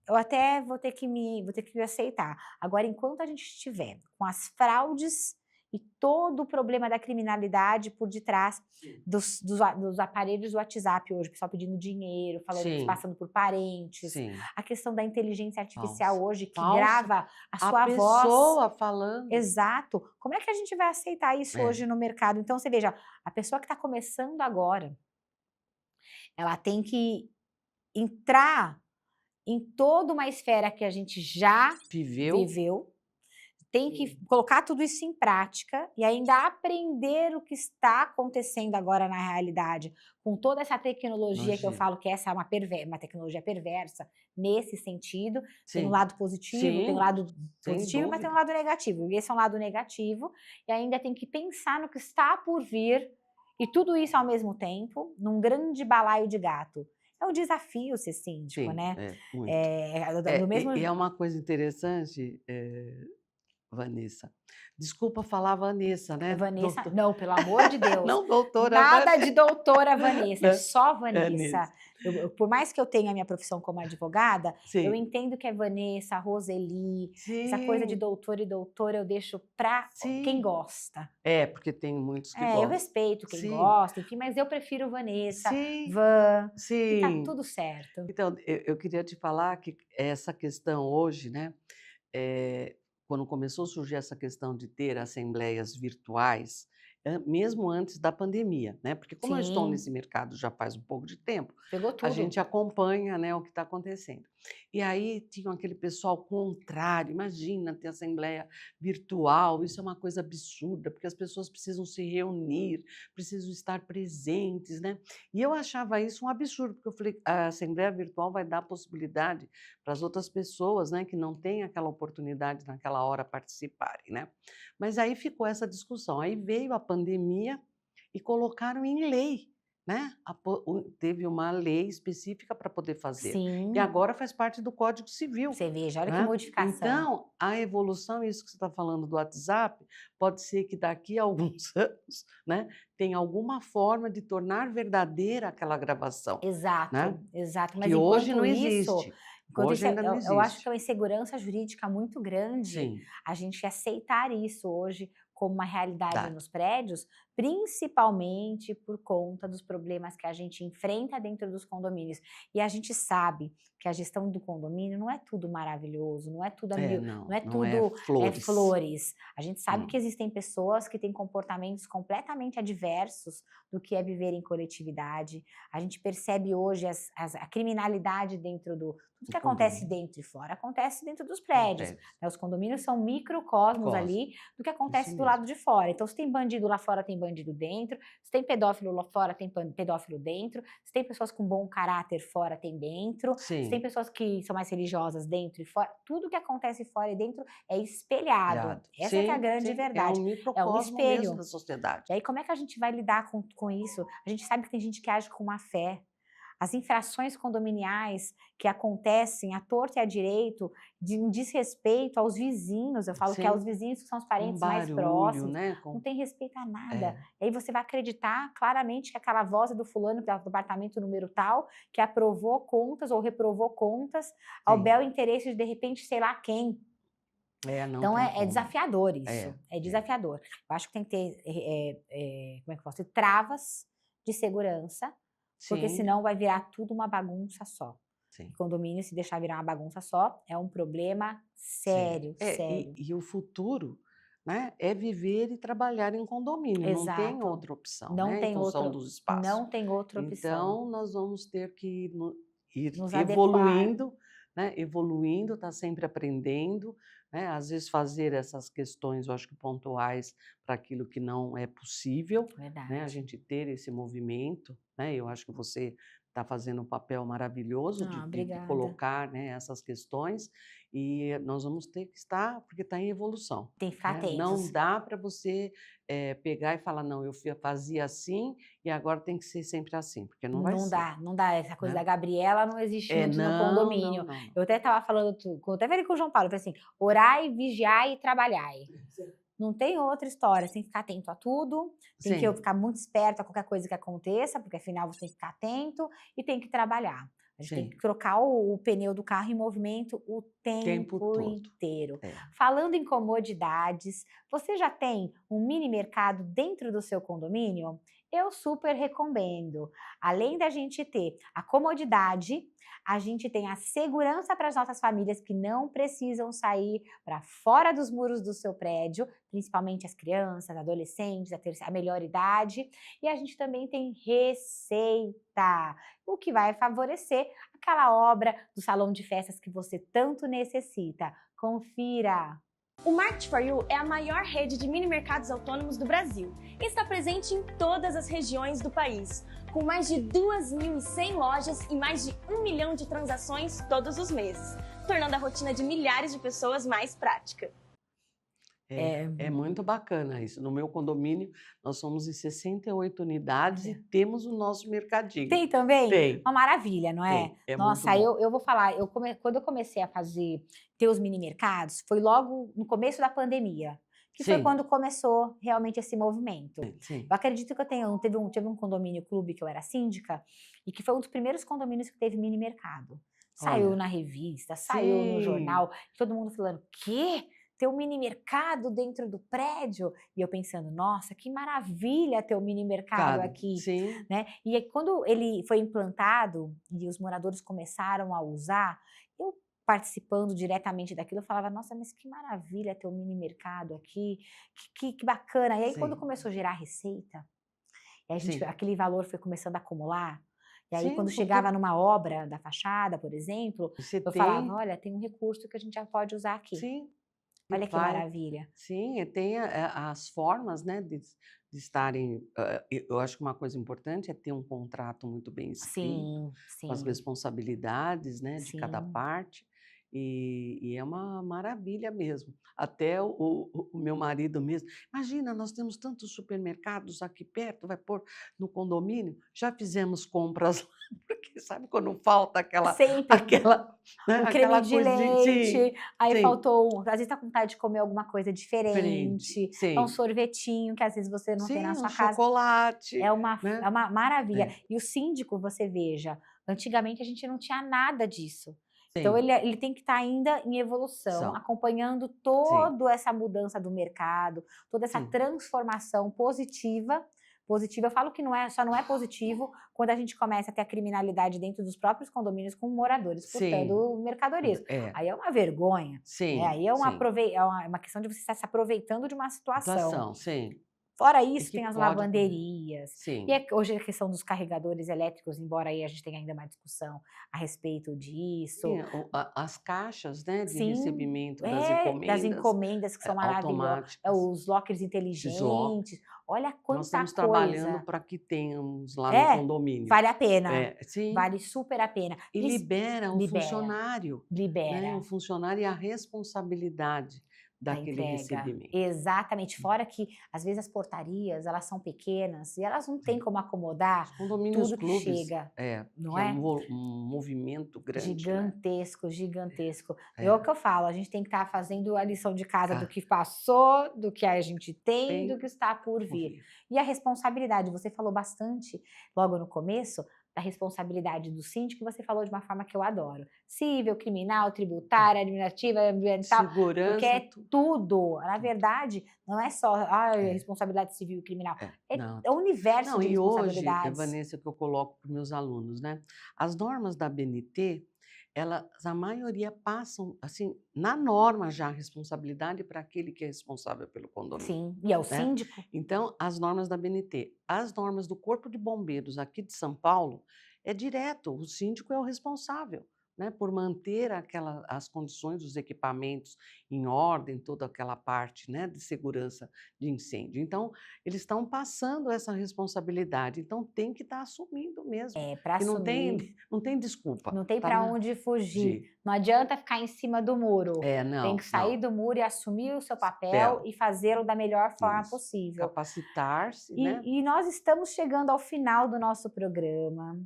eu até vou ter que me aceitar. Agora, enquanto a gente estiver com as fraudes e todo o problema da criminalidade por detrás dos aparelhos do WhatsApp hoje, o pessoal pedindo dinheiro, falando, Sim, passando por parentes, sim. a questão da inteligência artificial Falsa. hoje que Falsa. grava a A sua voz. pessoa falando. Exato. Como é que a gente vai aceitar isso É. hoje no mercado? Então, você veja, a pessoa que está começando agora, ela tem que entrar em toda uma esfera que a gente já viveu, tem que colocar tudo isso em prática e ainda aprender o que está acontecendo agora na realidade, com toda essa tecnologia que eu falo que essa é uma tecnologia perversa nesse sentido. Tem um lado positivo, tem um lado positivo, mas tem um lado negativo. E esse é um lado negativo, e ainda tem que pensar no que está por vir, e tudo isso ao mesmo tempo, num grande balaio de gato. É um desafio ser síndico, né? É, muito. Do mesmo... E é uma coisa interessante, Vanessa. Desculpa falar Vanessa, né? Vanessa, Doutor... não, pelo amor de Deus. Não, doutora Nada Vanessa. de doutora Vanessa, é só Vanessa. Vanessa. Por mais que eu tenha a minha profissão como advogada, Sim. eu entendo que é Vanessa, Roseli, Sim. essa coisa de doutor e doutora eu deixo para quem gosta. É, porque tem muitos que gostam. Eu respeito quem gosta, enfim, mas eu prefiro Vanessa, Van, e tá tudo certo. Então, eu queria te falar que essa questão hoje, né? Quando começou a surgir essa questão de ter assembleias virtuais, mesmo antes da pandemia, né? Porque como eu estou nesse mercado já faz um pouco de tempo, Pegou tudo. a gente acompanha, né, o que está acontecendo. E aí tinha aquele pessoal contrário, imagina ter assembleia virtual, isso é uma coisa absurda, porque as pessoas precisam se reunir, precisam estar presentes, né? E eu achava isso um absurdo, porque eu falei, a assembleia virtual vai dar possibilidade para as outras pessoas, né, que não têm aquela oportunidade naquela hora participarem, né? Mas aí ficou essa discussão, aí veio a pandemia e colocaram em lei, né? Teve uma lei específica para poder fazer. Sim. E agora faz parte do Código Civil. Você veja, olha né? Que modificação. Então, a evolução, isso que você está falando do WhatsApp, pode ser que daqui a alguns anos, né, tenha alguma forma de tornar verdadeira aquela gravação. Exato, né? exato. Mas que hoje não existe. Hoje ainda não existe. Eu acho que é uma insegurança jurídica muito grande. Sim. A gente aceitar isso hoje como uma realidade nos prédios, principalmente por conta dos problemas que a gente enfrenta dentro dos condomínios. E a gente sabe que a gestão do condomínio não é tudo maravilhoso, não é tudo flores. A gente sabe que existem pessoas que têm comportamentos completamente adversos do que é viver em coletividade. A gente percebe hoje a criminalidade dentro do... Tudo que acontece dentro e fora acontece dentro dos prédios. Né? Os condomínios são microcosmos ali do que acontece do lado de fora. Então, se tem bandido lá fora, tem bandido dentro. Se tem pedófilo lá fora, tem pedófilo dentro. Se tem pessoas com bom caráter fora, tem dentro. Sim. Se tem pessoas que são mais religiosas dentro e fora. Tudo que acontece fora e dentro é espelhado. Essa que é a grande verdade. É um microcosmo mesmo da sociedade. E aí, como é que a gente vai lidar com isso? A gente sabe que tem gente que age com má fé. As infrações condominiais que acontecem à torto e à direito, de desrespeito aos vizinhos, eu falo que aos vizinhos que são os parentes mais próximos, né? não tem respeito a nada. E aí você vai acreditar claramente que aquela voz é do fulano do apartamento número tal, que aprovou contas ou reprovou contas, ao bel interesse de repente, sei lá quem. Então é desafiador isso, é desafiador. Eu acho que tem que ter, como é que eu posso dizer, travas de segurança, porque senão vai virar tudo uma bagunça só. Condomínio, se deixar virar uma bagunça só, é um problema sério, sério. E o futuro, né, é viver e trabalhar em condomínio, não tem outra opção, não tem em função dos espaços. Não tem outra opção. Então, nós vamos ter que ir nos evoluindo, né, evoluindo, tá sempre aprendendo, né, às vezes fazer essas questões, eu acho que pontuais, para aquilo que não é possível, né, a gente ter esse movimento, né, eu acho que você está fazendo um papel maravilhoso de Obrigada. colocar, né, essas questões, e nós vamos ter que estar, porque está em evolução, Tem que ficar né? atentos. Não dá para você pegar e falar, não, eu fazia assim e agora tem que ser sempre assim, porque não vai ser. Não dá. Essa coisa Né? da Gabriela não existe muito no Não, condomínio. não, não. Eu até estava falando, até falei com o João Paulo, eu falei assim, orai, vigiai e trabalhai. Não tem outra história, você tem que ficar atento a tudo, tem que Sim, ficar muito esperto a qualquer coisa que aconteça, porque afinal você tem que ficar atento e tem que trabalhar. A gente tem sim, que trocar o pneu do carro em movimento o tempo todo. inteiro. É. Falando em comodidades, você já tem um mini mercado dentro do seu condomínio? Eu super recomendo. Além da gente ter a comodidade, a gente tem a segurança para as nossas famílias que não precisam sair para fora dos muros do seu prédio, principalmente as crianças, adolescentes, a melhor idade. E a gente também tem receita, o que vai favorecer aquela obra do salão de festas que você tanto necessita. Confira! O Market for You é a maior rede de mini mercados autônomos do Brasil e está presente em todas as regiões do país, com mais de 2.100 lojas e mais de 1 milhão de transações todos os meses, tornando a rotina de milhares de pessoas mais prática. É muito bacana isso. No meu condomínio, nós somos em 68 unidades e temos o nosso mercadinho. Tem também? Tem. Uma maravilha, não é? Tem, é Nossa, muito bom. eu vou falar, quando eu comecei a ter os mini mercados, foi logo no começo da pandemia, que foi Sim. quando começou realmente esse movimento. Sim. Eu acredito que teve um condomínio clube que eu era síndica, e que foi um dos primeiros condomínios que teve mini mercado. Saiu Olha. na revista, saiu no Sim. jornal, todo mundo falando, quê? Ter um mini mercado dentro do prédio? E eu pensando, nossa, que maravilha ter um mini mercado aqui. Sim. Né? E aí, quando ele foi implantado e os moradores começaram a usar, eu participando diretamente daquilo, eu falava, nossa, mas que maravilha ter um mini mercado aqui, que bacana. E aí, quando Sim. começou a gerar receita, e a gente, Sim. aquele valor foi começando a acumular, e aí Sim, quando porque chegava numa obra da fachada, por exemplo, você eu tem. falava, olha, tem um recurso que a gente já pode usar aqui. Sim. Olha que maravilha. Sim, e tem as formas, né, de estarem. Eu acho que uma coisa importante é ter um contrato muito bem escrito, Sim, com as sim, responsabilidades, né, de cada sim. parte, e é uma maravilha mesmo. Até o meu marido mesmo. Imagina, nós temos tantos supermercados aqui perto, vai pôr no condomínio. Já fizemos compras lá, porque sabe quando falta Sempre. né, Um creme aquela de coisinha. Sim, leite, aí sim. faltou às vezes tá com vontade de comer alguma coisa diferente, é um Sim. sorvetinho que às vezes você não tem na Sim, sua um casa. chocolate, É uma né? maravilha. É. E o síndico, você veja, antigamente a gente não tinha nada disso. Então Sim. ele tem que estar ainda em evolução, acompanhando toda essa mudança do mercado, toda essa Sim. transformação positiva. Eu falo que só não é positivo quando a gente começa a ter a criminalidade dentro dos próprios condomínios com moradores furtando mercadorias. Aí é uma vergonha. Sim. Né? Aí é uma questão de você estar se aproveitando de uma situação. Sim. Fora isso, que tem as pode- lavanderias. Sim. E hoje a questão dos carregadores elétricos, embora aí a gente tenha ainda uma discussão a respeito disso. Sim, as caixas, né, de Sim, recebimento das das encomendas encomendas que são maravilhosas. automáticas. Os lockers inteligentes. Olha quanta Nós estamos coisa. trabalhando para que tenhamos lá no condomínio. Vale a pena. Sim. Vale super a pena. E libera o Libera. funcionário. Libera. Né? O funcionário e a responsabilidade daquele entrega. Recebimento. Exatamente. Fora que, às vezes, as portarias, elas são pequenas e elas não têm como acomodar Os condomínios tudo que clubes, chega. Não que é? um movimento grande. Gigantesco, gigantesco. É. É o que eu falo, a gente tem que estar fazendo a lição de casa do que passou, do que a gente tem, do que está por vir. E a responsabilidade, você falou bastante logo no começo, da responsabilidade do síndico, você falou de uma forma que eu adoro. Civil, criminal, tributária, administrativa, ambiental. Segurança. Porque é tudo. Na verdade, não é só responsabilidade civil e criminal. É um universo de responsabilidades. E hoje, Vanessa, que eu coloco para os meus alunos, né? As normas da BNT, a maioria passam, assim, na norma já a responsabilidade para aquele que é responsável pelo condomínio. Sim, e é o síndico. Então, as normas da BNT. As normas do Corpo de Bombeiros aqui de São Paulo, é direto, o síndico é o responsável. né, por manter as condições dos equipamentos em ordem, toda aquela parte, né, de segurança de incêndio. Então, eles estão passando essa responsabilidade, então tem que estar assumindo mesmo, Para que não tem, assumir, não tem desculpa, não tem tá para na onde fugir. de, Não adianta ficar em cima do muro. Tem não, que sair não, do muro e assumir o seu papel papel, e fazê-lo da melhor forma isso, possível. capacitar-se, né? E nós estamos chegando ao final do nosso programa.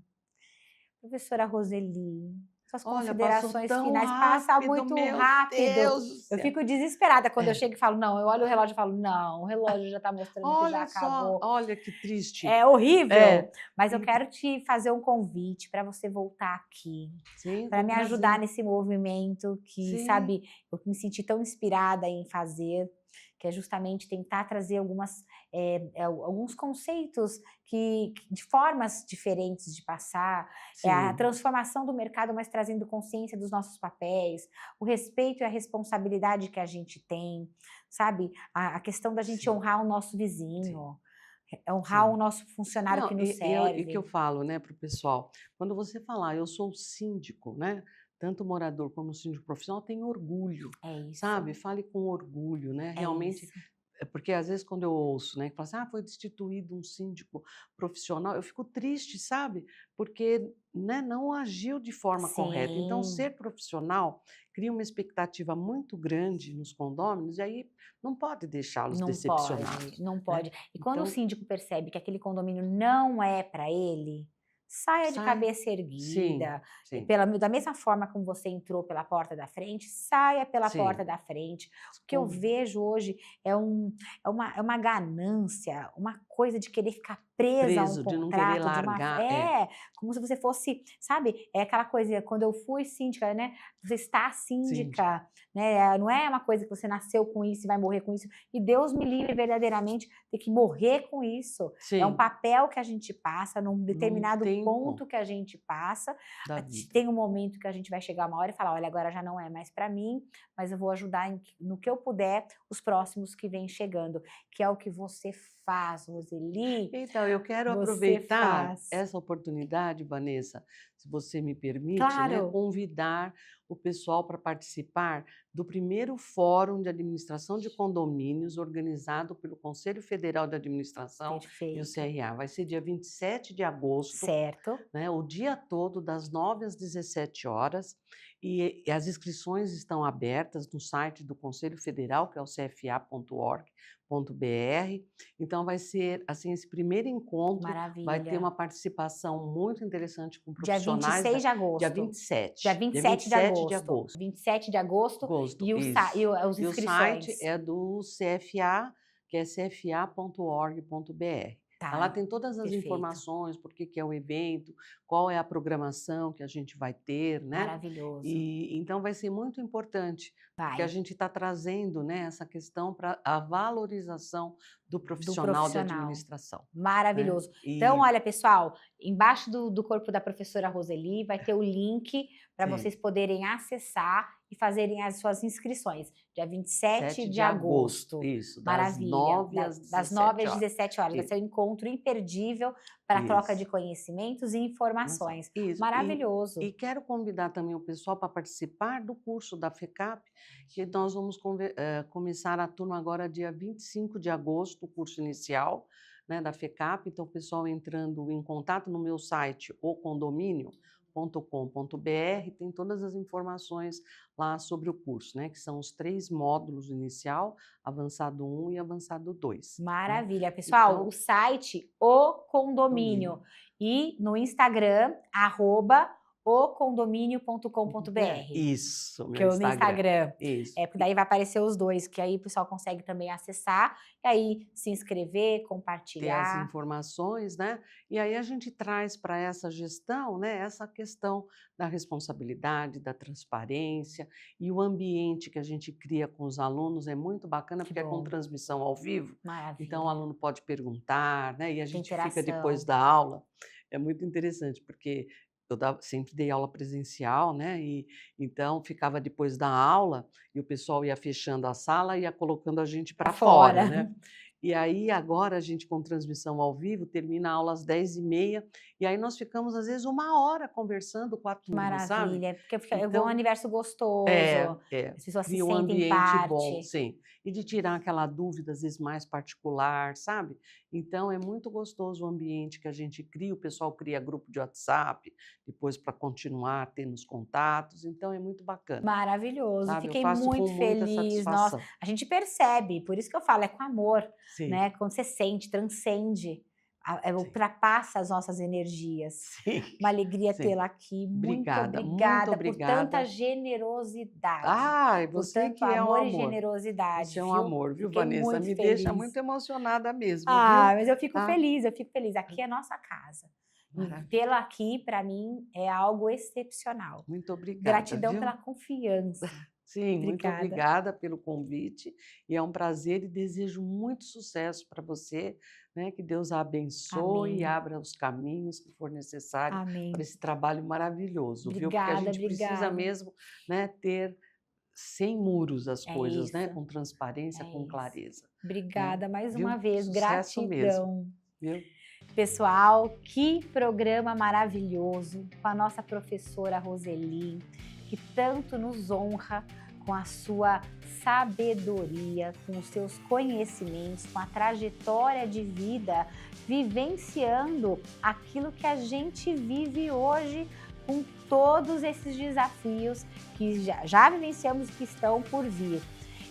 Professora Roseli, suas Olha, passou considerações tão finais, passa rápido, muito meu rápido. Deus do Eu céu. fico desesperada quando eu chego e falo, não, eu olho o relógio e falo, não, o relógio já está mostrando que já Olha só, acabou. olha que triste. É horrível, É. mas eu quero te fazer um convite para você voltar aqui, Sim, para com me prazer. ajudar nesse movimento que, Sim. sabe, eu me senti tão inspirada em fazer, que é justamente tentar trazer alguns conceitos de formas diferentes de passar, a Sim. transformação do mercado, mas trazendo consciência dos nossos papéis, o respeito e a responsabilidade que a gente tem, sabe? A questão da gente Sim. honrar o nosso vizinho, honrar Sim. o nosso funcionário que nos E serve. que eu falo, né, para o pessoal, quando você falar, eu sou o síndico, né, tanto o morador como o síndico profissional tem orgulho, É isso. sabe? Fale com orgulho, né? É Realmente, isso. porque às vezes quando eu ouço, né, que fala assim, foi destituído um síndico profissional, eu fico triste, sabe? Porque, né, não agiu de forma correta. Então, Sim. ser profissional cria uma expectativa muito grande nos condôminos e aí não pode deixá-los decepcionados. Não pode. E quando o Então, síndico percebe que aquele condomínio não é para ele, saia de sai. cabeça Sim, erguida. sim. Da mesma forma como você entrou pela porta da frente, saia pela Sim. porta da frente. O que eu vejo hoje é uma ganância, uma coisa de querer ficar presa a um Preso, de não querer contrato, largar. como se você fosse, sabe? É aquela coisa, quando eu fui síndica, né? Você está síndica, né? Não é uma coisa que você nasceu com isso e vai morrer com isso. E Deus me livre verdadeiramente ter que morrer com isso. Sim. É um papel que a gente passa num determinado tem ponto como. que a gente passa. Da vida. Tem um momento que a gente vai chegar uma hora e falar, olha, agora já não é mais para mim, mas eu vou ajudar no que eu puder os próximos que vêm chegando, que é o que você faz, Roseli. Então, eu quero Você aproveitar faz. essa oportunidade, Vanessa, se você me permite, né, Claro. convidar o pessoal para participar do primeiro Fórum de Administração de Condomínios organizado pelo Conselho Federal de Administração e o Perfeito. CRA. Vai ser dia 27 de agosto, Certo. né, o dia todo, das 9 às 17 horas, e as inscrições estão abertas no site do Conselho Federal, que é o cfa.org.br. Então, vai ser assim, esse primeiro encontro. Maravilha. Vai ter uma participação muito interessante com Dia profissionais. 26 de agosto. Dia 27. Dia 27 de agosto. de agosto. 27 de agosto. E os E o inscrições. site é do CFA, que é cfa.org.br. Tá. Lá tem todas as Perfeito. informações, por que é o evento, qual é a programação que a gente vai ter, né? Maravilhoso. E então vai ser muito importante, porque Vai. a gente está trazendo, né, essa questão para a valorização do profissional de administração. Maravilhoso. Né? E- Então, olha, pessoal, embaixo do corpo da professora Roseli vai ter o link para Sim. vocês poderem acessar e fazerem as suas inscrições. Dia 27 7 de agosto. Isso, Maravilha. Das 9 às 17 horas. Vai Isso. ser um encontro imperdível para troca de Isso. conhecimentos e informações. Isso. Maravilhoso. E quero convidar também o pessoal para participar do curso da FECAP, que nós vamos começar a turma agora dia 25 de agosto, o curso inicial, né, da FECAP. Então, o pessoal entrando em contato no meu site, ocondomínio.com.br, tem todas as informações lá sobre o curso, né, que são os 3 módulos: inicial, avançado 1 e avançado 2. Maravilha, pessoal. Então, o site O Condomínio e no Instagram @ocondomínio.com.br. Isso, Que eu meu no Instagram. Isso. Porque daí vai aparecer os dois, que aí o pessoal consegue também acessar e aí se inscrever, Ter as compartilhar. informações, né? E aí a gente traz para essa gestão, né, essa questão da responsabilidade, da transparência, e o ambiente que a gente cria com os alunos é muito bacana, Que porque é com bom. transmissão ao vivo. Maravilha. Então o aluno pode perguntar, né? E a gente fica interação. depois da aula. É muito interessante, porque eu sempre dei aula presencial, né? E então ficava depois da aula e o pessoal ia fechando a sala e ia colocando a gente para fora, né? E aí, agora, a gente com transmissão ao vivo, termina a aula às 10h30, e aí nós ficamos, às vezes, 1 hora conversando com a turma, sabe? Maravilha, porque é um Então, universo gostoso, as pessoas se cria um sentem ambiente bom, parte. sim. E de tirar aquela dúvida, às vezes, mais particular, sabe? Então, é muito gostoso o ambiente que a gente cria, o pessoal cria grupo de WhatsApp, depois para continuar tendo os contatos, então é muito bacana, Maravilhoso, sabe? Eu fiquei faço muito com muita feliz, nossa, satisfação. a gente percebe, por isso que eu falo, é com amor, Sim, né? Quando você sente, transcende, sim, ultrapassa as nossas energias. sim, Uma alegria sim. tê-la aqui, muito Obrigada, muito obrigada por tanta obrigada. generosidade, Ai, por você tanto que é um amor e amor. generosidade, Você é um viu? amor, viu, Fiquei Vanessa? muito Me deixa feliz. muito emocionada mesmo, Ah, viu? mas eu fico Tá? feliz, eu fico feliz. Aqui é nossa casa. E Maravilha. tê-la aqui, para mim, é algo excepcional. Muito obrigada, Gratidão viu? pela confiança. Sim, muito Obrigada. obrigada pelo convite, e é um prazer e desejo muito sucesso para você, né? Que Deus a abençoe e Amém. abra os caminhos que for necessário Amém. para esse trabalho maravilhoso, viu? Porque a Obrigada, gente precisa obrigada. mesmo, né, ter sem muros as É coisas, né? isso. Com transparência, É com isso. clareza, né? Obrigada mais Viu? uma vez, Sucesso mesmo, gratidão. viu? Pessoal, que programa maravilhoso com a nossa professora Roseli, que tanto nos honra com a sua sabedoria, com os seus conhecimentos, com a trajetória de vida, vivenciando aquilo que a gente vive hoje com todos esses desafios que já vivenciamos e que estão por vir.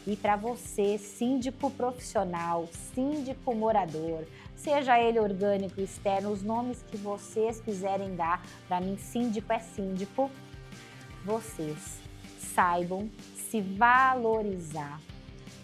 E para você, síndico profissional, síndico morador, seja ele orgânico, externo, os nomes que vocês quiserem dar, para mim síndico é síndico, vocês saibam se valorizar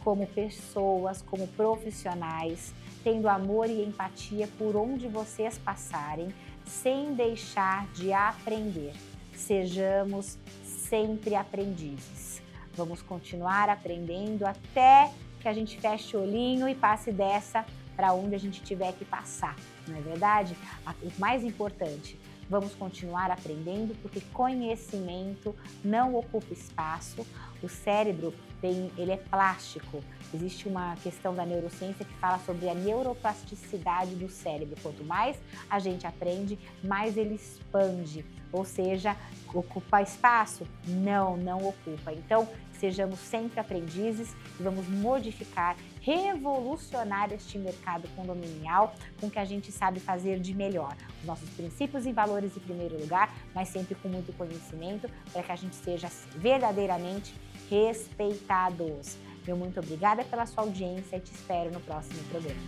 como pessoas, como profissionais, tendo amor e empatia por onde vocês passarem, sem deixar de aprender. Sejamos sempre aprendizes. Vamos continuar aprendendo até que a gente feche o olhinho e passe dessa para onde a gente tiver que passar, não é verdade? O mais importante, vamos continuar aprendendo, porque conhecimento não ocupa espaço. O cérebro ele é plástico. Existe uma questão da neurociência que fala sobre a neuroplasticidade do cérebro. Quanto mais a gente aprende, mais ele expande. Ou seja, ocupa espaço? Não ocupa. Então, sejamos sempre aprendizes e vamos modificar, revolucionar este mercado condominial com o que a gente sabe fazer de melhor. Os nossos princípios e valores em primeiro lugar, mas sempre com muito conhecimento, para que a gente seja verdadeiramente respeitados. Meu muito obrigada pela sua audiência e te espero no próximo programa.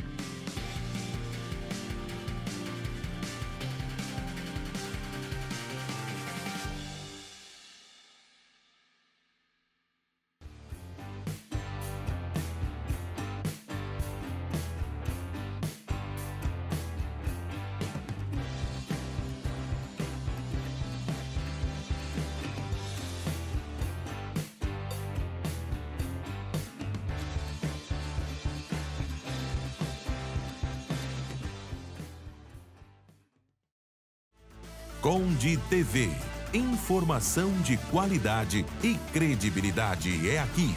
Conde TV. Informação de qualidade e credibilidade é aqui.